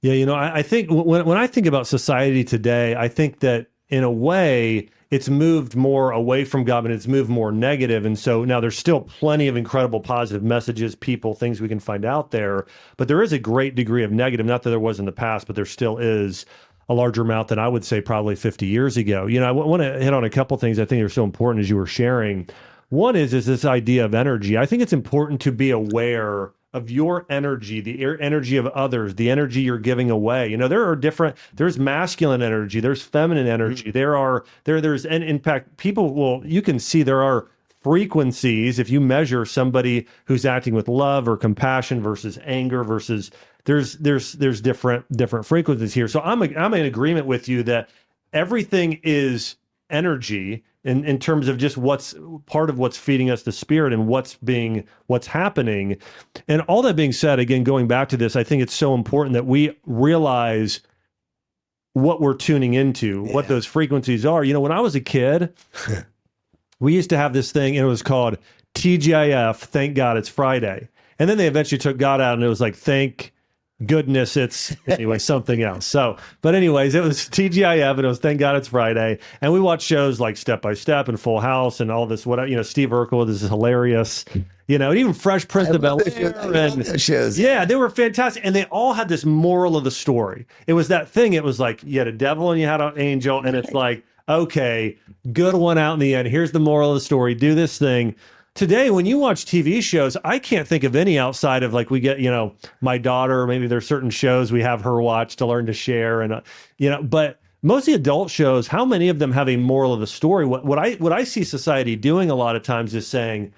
Yeah, you know, I think when I think about society today, I think that in a way it's moved more away from God and it's moved more negative. And so now there's still plenty of incredible positive messages, people, things we can find out there. But there is a great degree of negative, not that there was in the past, but there still is a larger amount than I would say probably 50 years ago. You know, I want to hit on a couple things I think are so important as you were sharing. One is this idea of energy. I think it's important to be aware of your energy, the energy of others, the energy you're giving away. You know, there's masculine energy, there's feminine energy, there's, and in fact, you can see there are frequencies if you measure somebody who's acting with love or compassion versus anger versus there's different frequencies here. So I'm in agreement with you that everything is energy in terms of just what's part of what's feeding us the spirit and what's happening. And all that being said, again, going back to this, I think it's so important that we realize what we're tuning into, what those frequencies are. You know, when I was a kid, we used to have this thing and it was called TGIF, Thank God It's Friday. And then they eventually took God out, and it was like, thank goodness it's anyway something else. So, but anyways, it was TGIF, and it was Thank God It's Friday, and we watched shows like Step by Step and Full House and all this. What, you know, Steve Urkel, this is hilarious. You know, and even Fresh Prince of Bel Air shows. Yeah, they were fantastic, and they all had this moral of the story. It was that thing. It was like you had a devil and you had an angel, and it's like, okay, good one out in the end. Here's the moral of the story. Do this thing. Today, when you watch TV shows, I can't think of any outside of like we get, you know, my daughter, maybe there's certain shows we have her watch to learn to share. And, you know, but most of the adult shows, how many of them have a moral of the story? What I see society doing a lot of times is saying,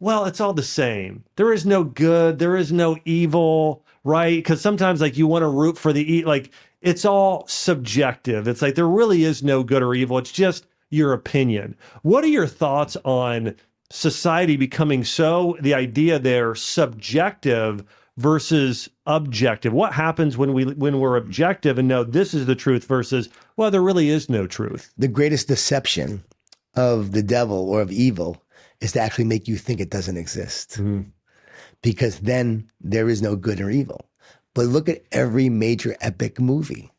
well, it's all the same. There is no good. There is no evil, right? Because sometimes like you want to root for the, like it's all subjective. It's like there really is no good or evil. It's just your opinion. What are your thoughts on society becoming so, the idea they're subjective versus objective? What happens when we're objective and know this is the truth versus, well, there really is no truth? The greatest deception of the devil or of evil is to actually make you think it doesn't exist. Mm-hmm. Because then there is no good or evil. But look at every major epic movie.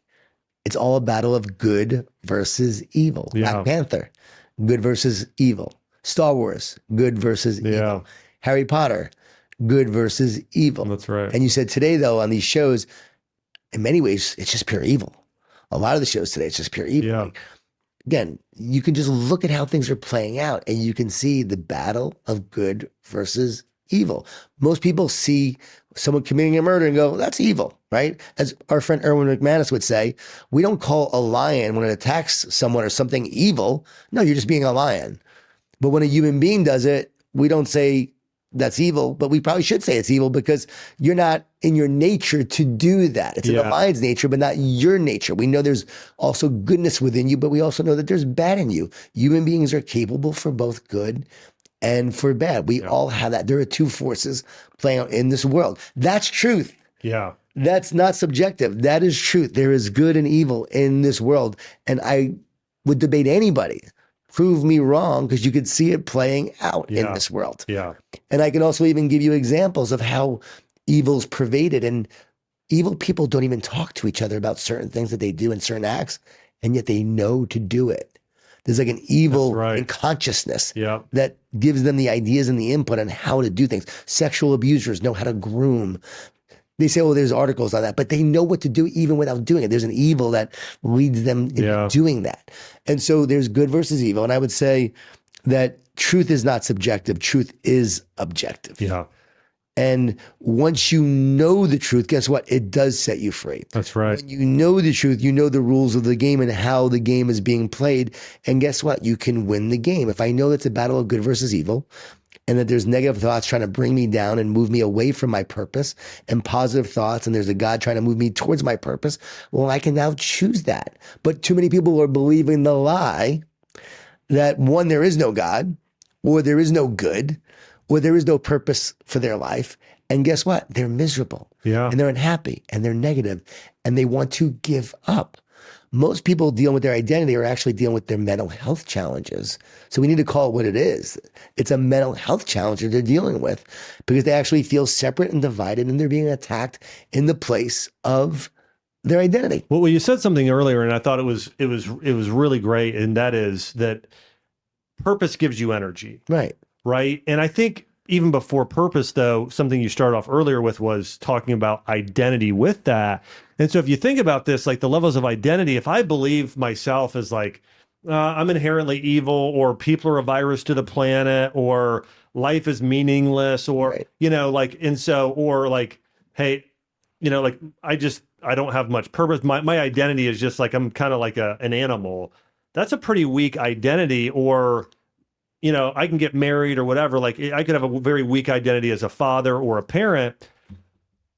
It's all a battle of good versus evil. Yeah. Black Panther, good versus evil. Star Wars, good versus evil. Harry Potter, good versus evil. That's right. And you said today, though, on these shows, in many ways, it's just pure evil. A lot of the shows today, it's just pure evil. Yeah. Again, you can just look at how things are playing out and you can see the battle of good versus evil. Most people see someone committing a murder and go, that's evil, right? As our friend Erwin McManus would say, we don't call a lion when it attacks someone or something evil. No, you're just being a lion. But when a human being does it, we don't say that's evil, but we probably should say it's evil because you're not in your nature to do that. It's in the lion's nature, but not your nature. We know there's also goodness within you, but we also know that there's bad in you. Human beings are capable for both good and for bad. We all have that. There are two forces playing out in this world. That's truth. Yeah. That's not subjective. That is truth. There is good and evil in this world. And I would debate anybody. Prove me wrong, because you could see it playing out in this world. Yeah. And I can also even give you examples of how evil's pervaded, and evil people don't even talk to each other about certain things that they do and certain acts, and yet they know to do it. There's like an evil in consciousness that gives them the ideas and the input on how to do things. Sexual abusers know how to groom. They say, oh, there's articles on that, but they know what to do even without doing it. There's an evil that leads them in doing that. And so there's good versus evil. And I would say that truth is not subjective. Truth is objective. Yeah. And once you know the truth, guess what? It does set you free. That's right. When you know the truth, you know the rules of the game and how the game is being played. And guess what? You can win the game. If I know it's a battle of good versus evil, and that there's negative thoughts trying to bring me down and move me away from my purpose, and positive thoughts, and there's a God trying to move me towards my purpose, well, I can now choose that. But too many people are believing the lie that, one, there is no God, or there is no good, or there is no purpose for their life. And guess what? They're miserable. Yeah. And they're unhappy, and they're negative, and they want to give up. Most people dealing with their identity are actually dealing with their mental health challenges. So we need to call it what it is. It's a mental health challenge that they're dealing with because they actually feel separate and divided, and they're being attacked in the place of their identity. Well, you said something earlier, and I thought it was really great, and that is that purpose gives you energy. Right. Right. And I think even before purpose, though, something you started off earlier with was talking about identity with that. And so if you think about this, like the levels of identity, if I believe myself as like, I'm inherently evil, or people are a virus to the planet, or life is meaningless, or, you know, like, and so, or like, hey, you know, like, I don't have much purpose. My identity is just like, I'm kind of like an animal. That's a pretty weak identity. Or, you know, I can get married or whatever. Like I could have a very weak identity as a father or a parent.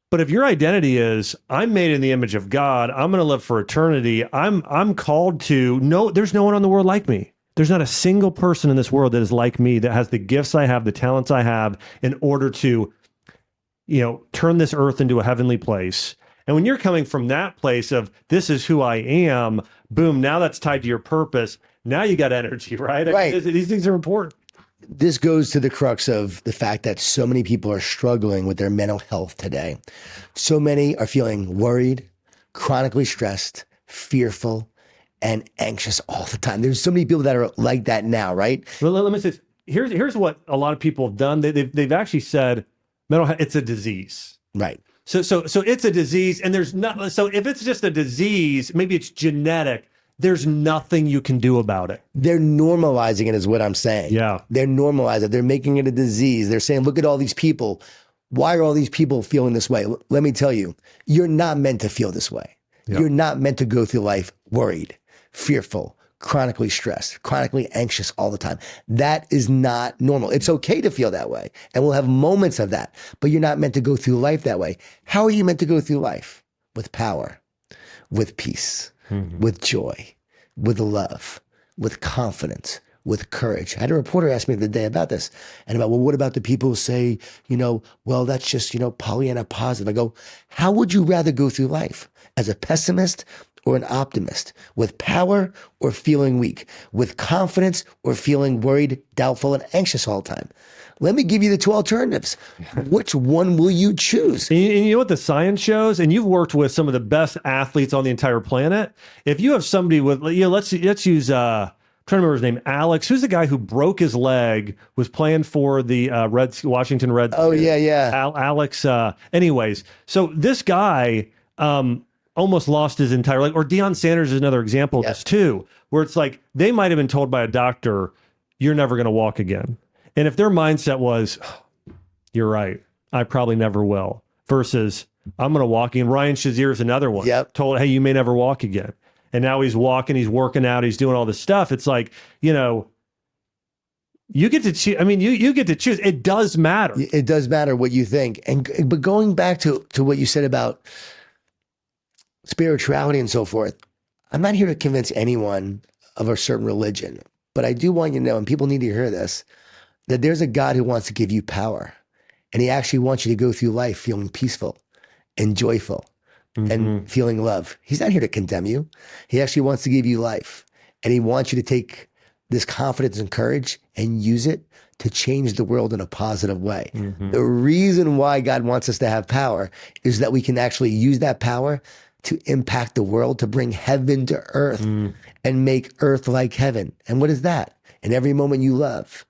But if your identity is, I'm made in the image of God, I'm going to live for eternity. I'm called to there's no one on the world like me. There's not a single person in this world that is like me, that has the gifts I have, the talents I have, in order to, you know, turn this earth into a heavenly place. And when you're coming from that place of this is who I am, boom, now that's tied to your purpose. Now you got energy, right? Right. These things are important. this goes to the crux of the fact that so many people are struggling with their mental health today. So many are feeling worried, chronically stressed, fearful, and anxious all the time. There's so many people that are like that now, right? Well, let me say this. Here's what a lot of people have done. They've actually said mental health, it's a disease. Right. So it's a disease, and there's not. So if it's just a disease, maybe it's genetic. There's nothing you can do about it. They're normalizing it is what I'm saying. Yeah. They're normalizing it. They're making it a disease. They're saying, look at all these people. Why are all these people feeling this way? Let me tell you, you're not meant to feel this way. Yeah. You're not meant to go through life worried, fearful, chronically stressed, chronically anxious all the time. That is not normal. It's okay to feel that way. And we'll have moments of that, but you're not meant to go through life that way. How are you meant to go through life? With power, with peace, with joy, with love, with confidence, with courage. I had a reporter ask me the other day about this and about, well, what about the people who say, well, that's just, Pollyanna positive. I go, how would you rather go through life? As a pessimist or an optimist? With power or feeling weak? With confidence or feeling worried, doubtful, and anxious all the time? Let me give you the two alternatives. Which one will you choose? And you know what the science shows? And you've worked with some of the best athletes on the entire planet. If you have somebody with, let's use, trying to remember his name, Alex. Who's the guy who broke his leg, was playing for the Washington Reds? Oh, yeah. Alex. Anyways, so this guy almost lost his entire leg. Or Deion Sanders is another example of this too, where it's like they might have been told by a doctor, you're never going to walk again. And if their mindset was, you're right, I probably never will, versus I'm going to walk again. Ryan Shazier is another one. Yep. Told, hey, you may never walk again. And now he's walking, he's working out, he's doing all this stuff. It's like, you get to choose. I mean, you get to choose. It does matter. It does matter what you think. But going back to what you said about spirituality and so forth, I'm not here to convince anyone of a certain religion, but I do want you to know, and people need to hear this, that there's a God who wants to give you power. And he actually wants you to go through life feeling peaceful and joyful and feeling love. He's not here to condemn you. He actually wants to give you life. And he wants you to take this confidence and courage and use it to change the world in a positive way. The reason why God wants us to have power is that we can actually use that power to impact the world, to bring heaven to earth and make earth like heaven. And what is that? In every moment you love,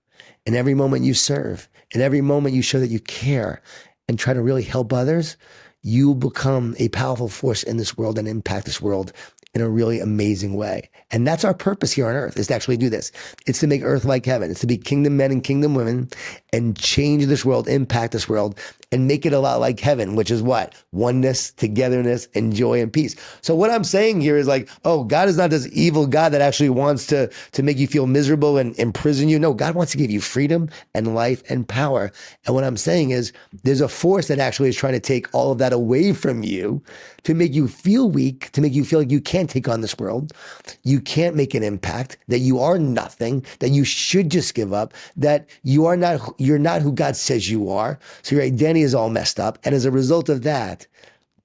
in every moment you serve, in every moment you show that you care and try to really help others, you become a powerful force in this world and impact this world in a really amazing way. And that's our purpose here on earth, is to actually do this. It's to make earth like heaven. It's to be kingdom men and kingdom women and change this world, impact this world, and make it a lot like heaven, which is what? Oneness, togetherness, and joy and peace. So what I'm saying here is like, oh, God is not this evil God that actually wants to make you feel miserable and imprison you. No, God wants to give you freedom and life and power. And what I'm saying is there's a force that actually is trying to take all of that away from you to make you feel weak, to make you feel like you can't take on this world. You can't make an impact, that you are nothing, that you should just give up, that you're not who God says you are. So your identity is all messed up. And as a result of that,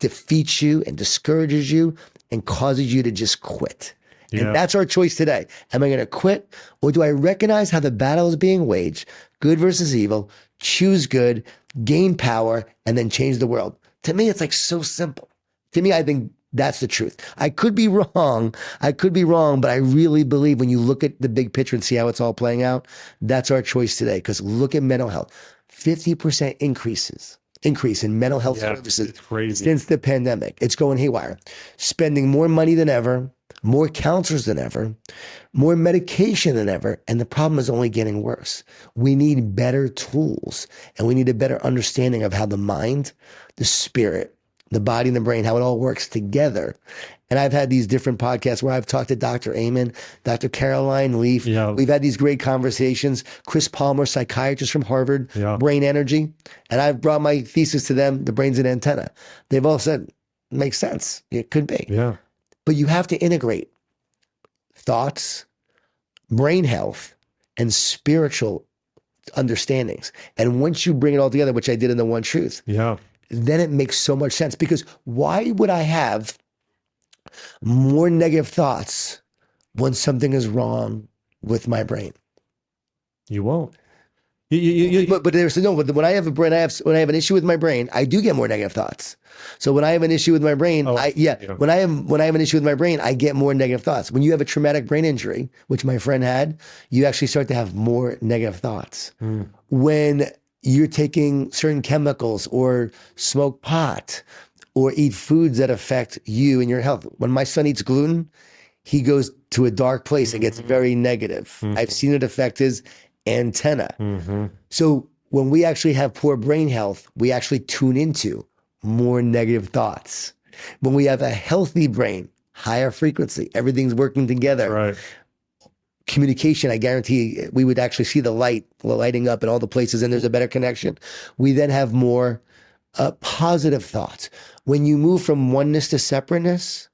defeats you and discourages you and causes you to just quit. Yeah. And that's our choice today. Am I going to quit, or do I recognize how the battle is being waged, good versus evil, choose good, gain power, and then change the world? To me, it's like so simple. To me, I think that's the truth. I could be wrong, but I really believe when you look at the big picture and see how it's all playing out, that's our choice today. Because look at mental health. 50% increase in mental health services since the pandemic. It's going haywire. Spending more money than ever, more counselors than ever, more medication than ever, and the problem is only getting worse. We need better tools, and we need a better understanding of how the mind, the spirit, the body and the brain, how it all works together. And I've had these different podcasts where I've talked to Dr. Amen, Dr. Caroline Leaf. Yeah. We've had these great conversations. Chris Palmer, psychiatrist from Harvard, Brain Energy. And I've brought my thesis to them, the brain's an antenna. They've all said, makes sense. It could be. Yeah. But you have to integrate thoughts, brain health, and spiritual understandings. And once you bring it all together, which I did in the One Truth, then it makes so much sense. Because why would I have more negative thoughts when something is wrong with my brain? You won't. But there's no. But when I have a brain, when I have an issue with my brain, I do get more negative thoughts. So when I have an issue with my brain, when I have an issue with my brain, I get more negative thoughts. When you have a traumatic brain injury, which my friend had, you actually start to have more negative thoughts. When you're taking certain chemicals or smoke pot or eat foods that affect you and your health. When my son eats gluten, he goes to a dark place and gets very negative. I've seen it affect his antenna. So when we actually have poor brain health, we actually tune into more negative thoughts. When we have a healthy brain, higher frequency, everything's working together. Right. Communication, I guarantee we would actually see the lighting up in all the places and there's a better connection. We then have more positive thoughts. When you move from oneness to separateness,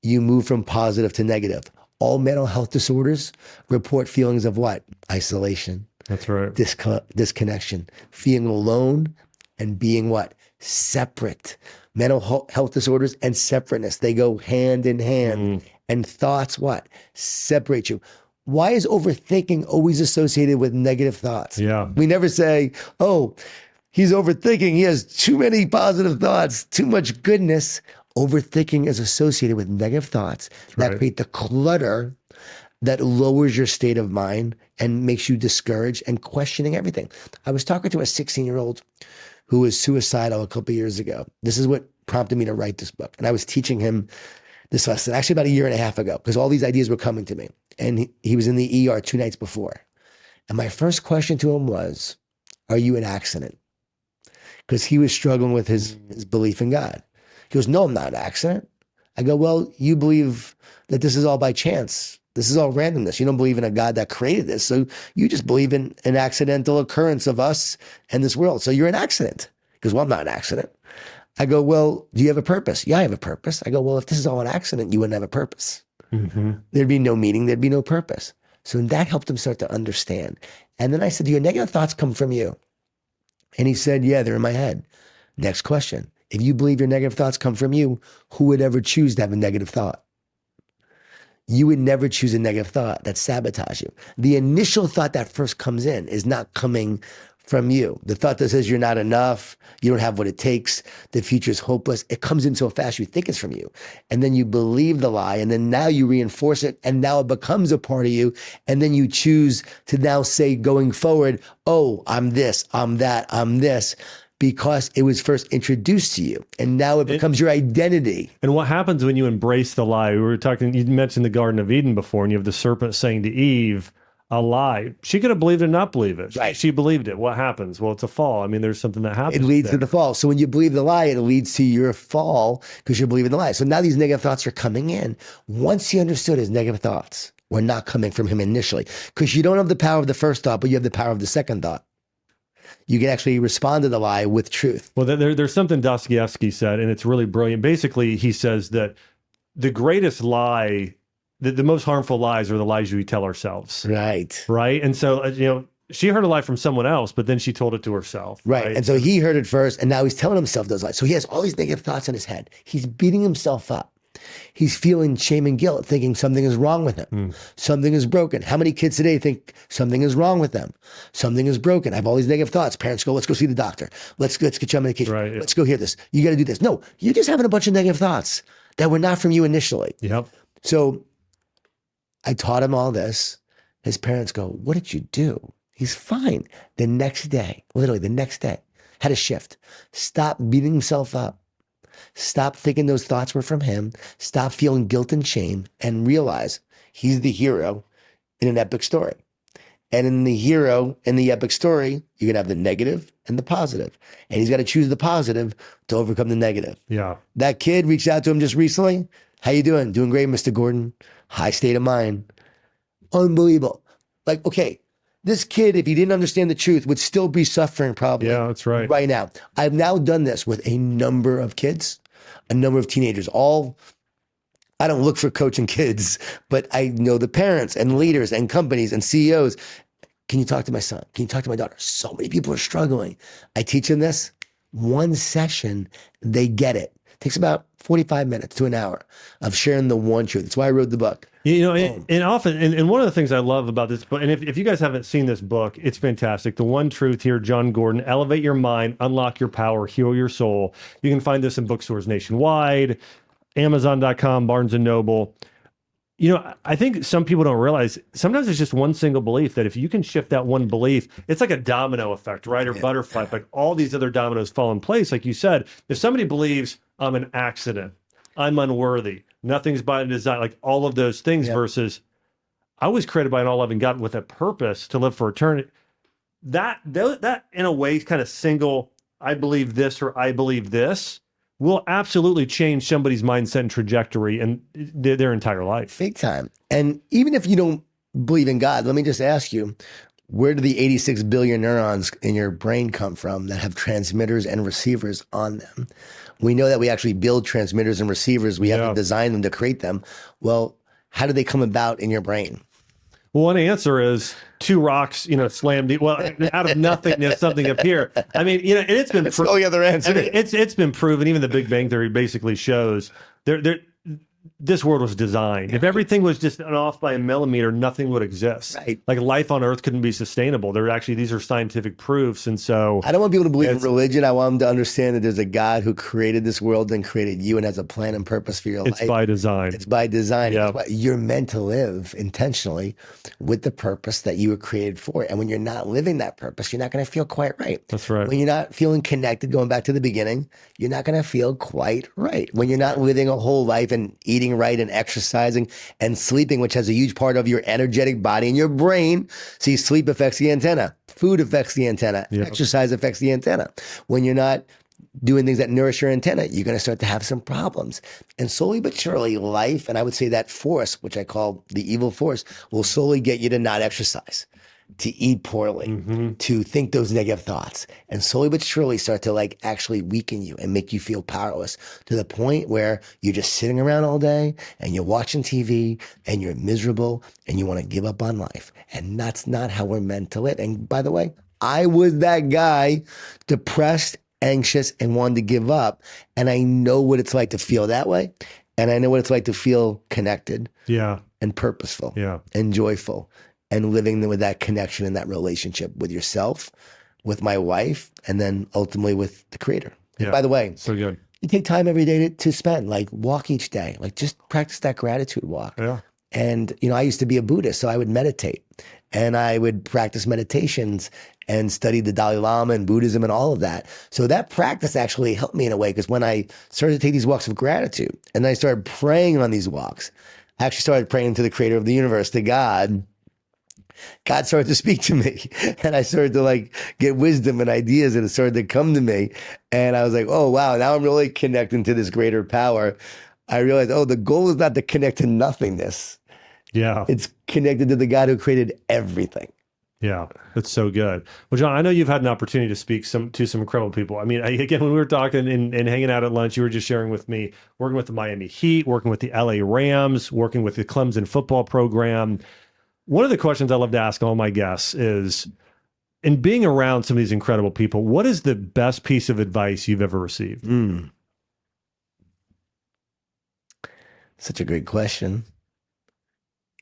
you move from positive to negative. All mental health disorders report feelings of what? Isolation. That's right. Disconnection, feeling alone and being what? Separate. Mental health disorders and separateness, they go hand in hand. And thoughts what? Separate you. Why is overthinking always associated with negative thoughts? Yeah. We never say, oh, he's overthinking. He has too many positive thoughts, too much goodness. Overthinking is associated with negative thoughts that create the clutter that lowers your state of mind and makes you discouraged and questioning everything. I was talking to a 16-year-old who was suicidal a couple of years ago. This is what prompted me to write this book. And I was teaching him this lesson, actually about a year and a half ago, because all these ideas were coming to me. And he was in the ER 2 nights before. And my first question to him was, are you an accident? Because he was struggling with his belief in God. He goes, no, I'm not an accident. I go, well, you believe that this is all by chance. This is all randomness. You don't believe in a God that created this. So you just believe in an accidental occurrence of us and this world. So you're an accident. He goes, well, I'm not an accident. I go, well, do you have a purpose? Yeah, I have a purpose. I go, well, if this is all an accident, you wouldn't have a purpose. There'd be no meaning. There'd be no purpose. So that helped him start to understand. And then I said, do your negative thoughts come from you? And he said, yeah, they're in my head. Next question. If you believe your negative thoughts come from you, who would ever choose to have a negative thought? You would never choose a negative thought that sabotages you. The initial thought that first comes in is not coming from you. The thought that says you're not enough, you don't have what it takes, the future is hopeless, it comes in so fast you think it's from you. And then you believe the lie, and then now you reinforce it, and now it becomes a part of you. And then you choose to now say going forward, oh, I'm this, I'm that, I'm this, because it was first introduced to you. And now it becomes your identity. And what happens when you embrace the lie? We were talking, you mentioned the Garden of Eden before, and you have the serpent saying to Eve, a lie. She could have believed it or not believe it. Right. She believed it. What happens? Well, it's a fall. I mean, there's something that happens. It leads to the fall. So when you believe the lie, it leads to your fall because you're believing the lie. So now these negative thoughts are coming in. Once he understood his negative thoughts were not coming from him initially, because you don't have the power of the first thought, but you have the power of the second thought. You can actually respond to the lie with truth. Well, there's something Dostoevsky said, and it's really brilliant. Basically, he says that the greatest lie, the most harmful lies are the lies we tell ourselves. Right. Right. And so, she heard a lie from someone else, but then she told it to herself. Right. And so he heard it first, and now he's telling himself those lies. So he has all these negative thoughts in his head. He's beating himself up. He's feeling shame and guilt, thinking something is wrong with him. Something is broken. How many kids today think something is wrong with them? Something is broken. I have all these negative thoughts. Parents go, let's go see the doctor. Let's get you on medication. Right. Let's go hear this. You got to do this. No, you're just having a bunch of negative thoughts that were not from you initially. Yep. So I taught him all this. His parents go, what did you do? He's fine. The next day, literally the next day, had a shift. Stop beating himself up. Stop thinking those thoughts were from him. Stop feeling guilt and shame and realize he's the hero in an epic story. And in the hero, in the epic story, you're going to have the negative and the positive. And he's got to choose the positive to overcome the negative. Yeah. That kid reached out to him just recently. How you doing? Doing great, Mr. Gordon. High state of mind. Unbelievable. Like, okay, this kid, if he didn't understand the truth, would still be suffering probably. Yeah, that's right. Right now. I've now done this with a number of kids, a number of teenagers, all. I don't look for coaching kids, but I know the parents and leaders and companies and CEOs. Can you talk to my son? Can you talk to my daughter? So many people are struggling. I teach them this. One session, they get it. It takes about 45 minutes to an hour of sharing the one truth. That's why I wrote the book. And often, and one of the things I love about this book, and if you guys haven't seen this book, it's fantastic. The One Truth here, John Gordon, Elevate Your Mind, Unlock Your Power, Heal Your Soul. You can find this in bookstores nationwide, Amazon.com, Barnes and Noble. I think some people don't realize sometimes it's just one single belief that if you can shift that one belief, it's like a domino effect, right? Or butterfly effect. All these other dominoes fall in place. Like you said, if somebody believes I'm an accident, I'm unworthy, nothing's by design, like all of those things versus I was created by an all-loving God with a purpose to live for eternity. That in a way kind of single, I believe this or I believe this will absolutely change somebody's mindset and trajectory and their entire life. Big time. And even if you don't believe in God, let me just ask you, where do the 86 billion neurons in your brain come from that have transmitters and receivers on them? We know that we actually build transmitters and receivers. We have to design them to create them. Well, how do they come about in your brain? Well, one answer is two rocks, slammed. Well, out of nothingness, something appear. I mean, and it's been. That's the only other answer. I mean, it's been proven. Even the Big Bang Theory basically shows this world was designed. If everything was just off by a millimeter, nothing would exist. Right. Like life on Earth couldn't be sustainable. These are scientific proofs. And so I don't want people to believe in religion. I want them to understand that there's a God who created this world and created you and has a plan and purpose for your life. It's by design. It's by design. Yeah. You're meant to live intentionally with the purpose that you were created for. And when you're not living that purpose, you're not going to feel quite right. That's right. When you're not feeling connected, going back to the beginning, you're not going to feel quite right. When you're not living a whole life and eating right and exercising and sleeping, which has a huge part of your energetic body and your brain. See, sleep affects the antenna. Food affects the antenna. Yep. Exercise affects the antenna. When you're not doing things that nourish your antenna, you're going to start to have some problems. And slowly but surely, life, and I would say that force, which I call the evil force, will slowly get you to not exercise, to eat poorly, to think those negative thoughts, and slowly but surely start to actually weaken you and make you feel powerless to the point where you're just sitting around all day and you're watching TV and you're miserable and you want to give up on life. And that's not how we're meant to live. And by the way, I was that guy, depressed, anxious, and wanted to give up. And I know what it's like to feel that way. And I know what it's like to feel connected and purposeful and joyful. And living with that connection and that relationship with yourself, with my wife, and then ultimately with the Creator. And by the way, so good. You take time every day to spend, walk each day, just practice that gratitude walk. Yeah. And, I used to be a Buddhist, so I would meditate and I would practice meditations and study the Dalai Lama and Buddhism and all of that. So that practice actually helped me in a way, because when I started to take these walks of gratitude and I started praying on these walks, I actually started praying to the Creator of the universe, to God. God started to speak to me, and I started to get wisdom and ideas, and it started to come to me. And I was like, oh, wow, now I'm really connecting to this greater power. I realized, the goal is not to connect to nothingness. Yeah. It's connected to the God who created everything. Yeah, that's so good. Well, John, I know you've had an opportunity to speak to some incredible people. I mean, again, when we were talking and hanging out at lunch, you were just sharing with me, working with the Miami Heat, working with the LA Rams, working with the Clemson football program. One of the questions I love to ask all my guests is, in being around some of these incredible people, what is the best piece of advice you've ever received? Such a great question.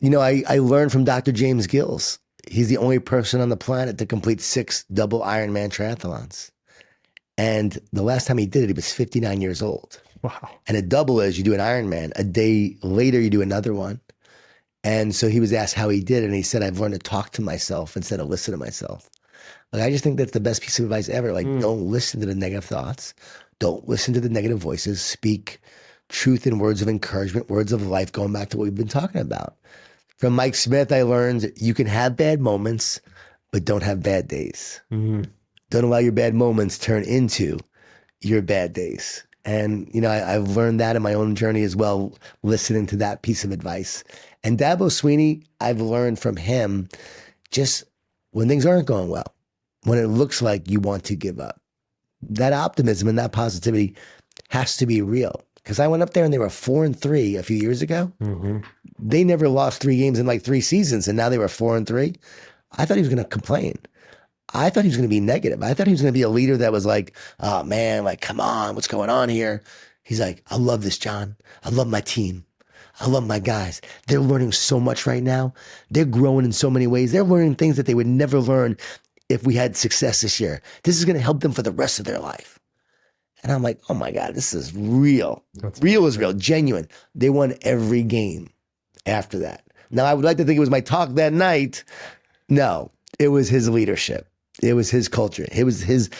I learned from Dr. James Gills. He's the only person on the planet to complete 6 double Ironman triathlons. And the last time he did it, he was 59 years old. Wow. And a double is you do an Ironman. A day later, you do another one. And so he was asked how he did, and he said, I've learned to talk to myself instead of listen to myself. I just think that's the best piece of advice ever. Don't listen to the negative thoughts. Don't listen to the negative voices. Speak truth and words of encouragement, words of life, going back to what we've been talking about. From Mike Smith, I learned you can have bad moments, but don't have bad days. Don't allow your bad moments turn into your bad days. And, I've learned that in my own journey as well, listening to that piece of advice. And Dabo Sweeney, I've learned from him, just when things aren't going well, when it looks like you want to give up, that optimism and that positivity has to be real. Because I went up there and they were 4-3 a few years ago. They never lost 3 games in 3 seasons, and now they were 4-3. I thought he was going to complain. I thought he was going to be negative. I thought he was going to be a leader that was oh man, come on, what's going on here? He's like, I love this, John. I love my team. I love my guys. They're learning so much right now. They're growing in so many ways. They're learning things that they would never learn if we had success this year. This is going to help them for the rest of their life. And I'm like, oh my God, this is real. Real is real, genuine. They won every game after that. Now, I would like to think it was my talk that night. No, it was his leadership. It was his culture. It was his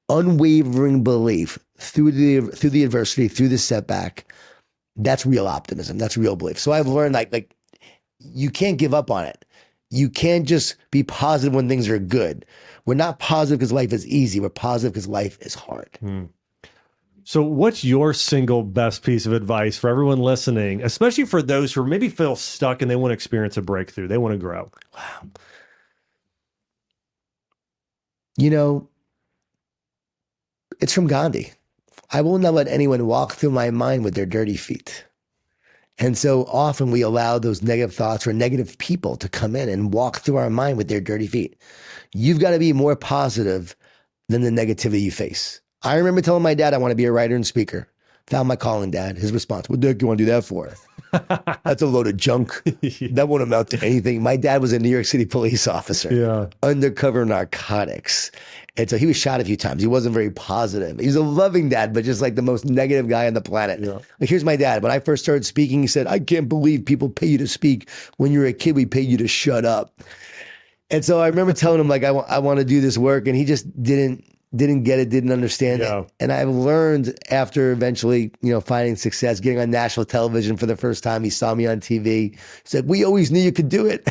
unwavering belief through the adversity, through the setback. That's real optimism. That's real belief. So I've learned like you can't give up on it. You can't just be positive when things are good. We're not positive because life is easy. We're positive because life is hard. So what's your single best piece of advice for everyone listening, especially for those who maybe feel stuck and they want to experience a breakthrough, they want to grow? Wow. You know, it's from Gandhi. I will not let anyone walk through my mind with their dirty feet. And so often we allow those negative thoughts or negative people to come in and walk through our mind with their dirty feet. You've got to be more positive than the negativity you face. I remember telling my dad I want to be a writer and speaker. Found my calling, Dad. His response, what the heck do you want to do that for? That's a load of junk. That won't amount to anything. My dad was a New York City police officer, undercover narcotics. And so he was shot a few times. He wasn't very positive. He was a loving dad, but just like the most negative guy on the planet. Like, here's my dad. When I first started speaking, he said, I can't believe people pay you to speak. When you're a kid, we pay you to shut up. And so I remember telling him, like, I want to do this work. And he just didn't get it, didn't understand it. And I've learned after eventually, finding success, getting on national television for the first time. He saw me on TV. He said, we always knew you could do it.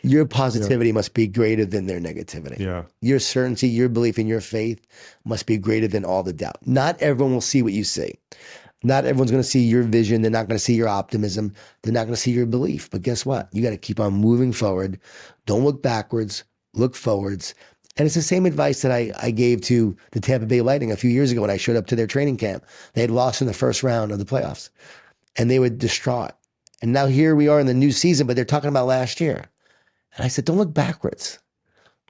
Your positivity must be greater than their negativity. Your certainty, your belief in your faith must be greater than all the doubt. Not everyone will see what you see. Not everyone's going to see your vision. They're not going to see your optimism. They're not going to see your belief. But guess what? You got to keep on moving forward. Don't look backwards, look forwards. And it's the same advice that I gave to the Tampa Bay Lightning a few years ago when I showed up to their training camp. They had lost in the first round of the playoffs and they were distraught. And now here we are in the new season, but they're talking about last year. And I said, don't look backwards,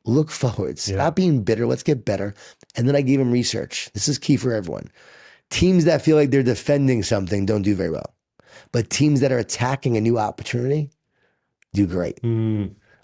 look forwards. Stop being bitter. Let's get better. And then I gave him research. This is key for everyone. Teams that feel like they're defending something don't do very well. But teams that are attacking a new opportunity do great.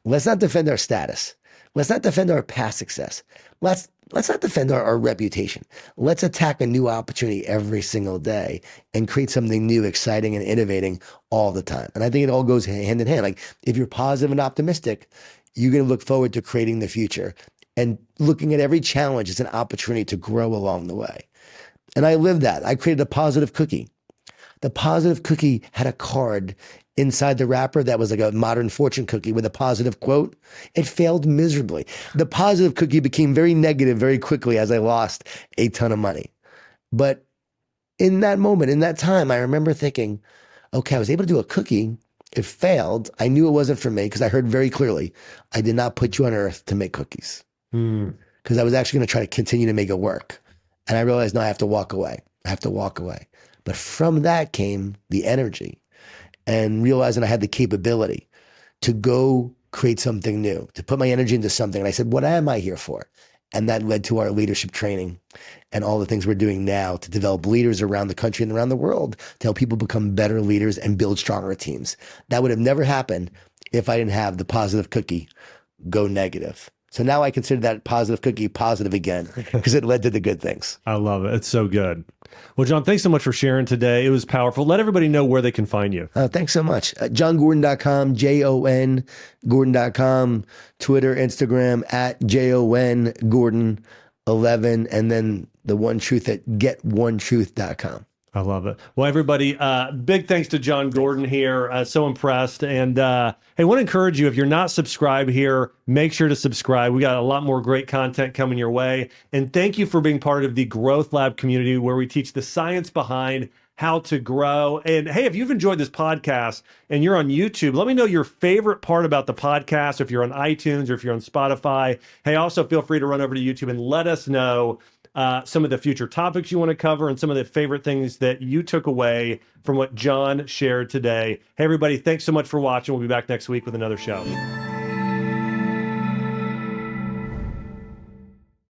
Let's not defend our status. Let's not defend our past success. Let's not defend our reputation. Let's attack a new opportunity every single day and create something new, exciting, and innovating all the time. And I think it all goes hand in hand. Like, if you're positive and optimistic, you're going to look forward to creating the future and looking at every challenge as an opportunity to grow along the way. And I lived that. I created a positive cookie. The positive cookie had a card inside the wrapper that was like a modern fortune cookie with a positive quote. It failed miserably. The positive cookie became very negative very quickly as I lost a ton of money. But in that moment, in that time, I remember thinking, okay, I was able to do a cookie. It failed. I knew it wasn't for me because I heard very clearly, I did not put you on earth to make cookies. Because I was actually going to try to continue to make it work. And I realized, no, I have to walk away. I have to walk away. But from that came the energy and realizing I had the capability to go create something new, to put my energy into something. And I said, what am I here for? And that led to our leadership training and all the things we're doing now to develop leaders around the country and around the world to help people become better leaders and build stronger teams. That would have never happened if I didn't have the positive cookie go negative. So now I consider that positive cookie positive again because it led to the good things. I love it. It's so good. Well, John, thanks so much for sharing today. It was powerful. Let everybody know where they can find you. Thanks so much. JohnGordon.com, JON Gordon.com, Twitter, Instagram @JONGordon11, and then the one truth at GetOneTruth.com. I love it. Well, everybody, big thanks to John Gordon here. So impressed. And hey, I want to encourage you, if you're not subscribed here, make sure to subscribe. We got a lot more great content coming your way. And thank you for being part of the Growth Lab community, where we teach the science behind how to grow. And hey, if you've enjoyed this podcast and you're on YouTube, let me know your favorite part about the podcast. If you're on iTunes or if you're on Spotify, hey, also feel free to run over to YouTube and let us know some of the future topics you want to cover and some of the favorite things that you took away from what John shared today. Hey, everybody, thanks so much for watching. We'll be back next week with another show.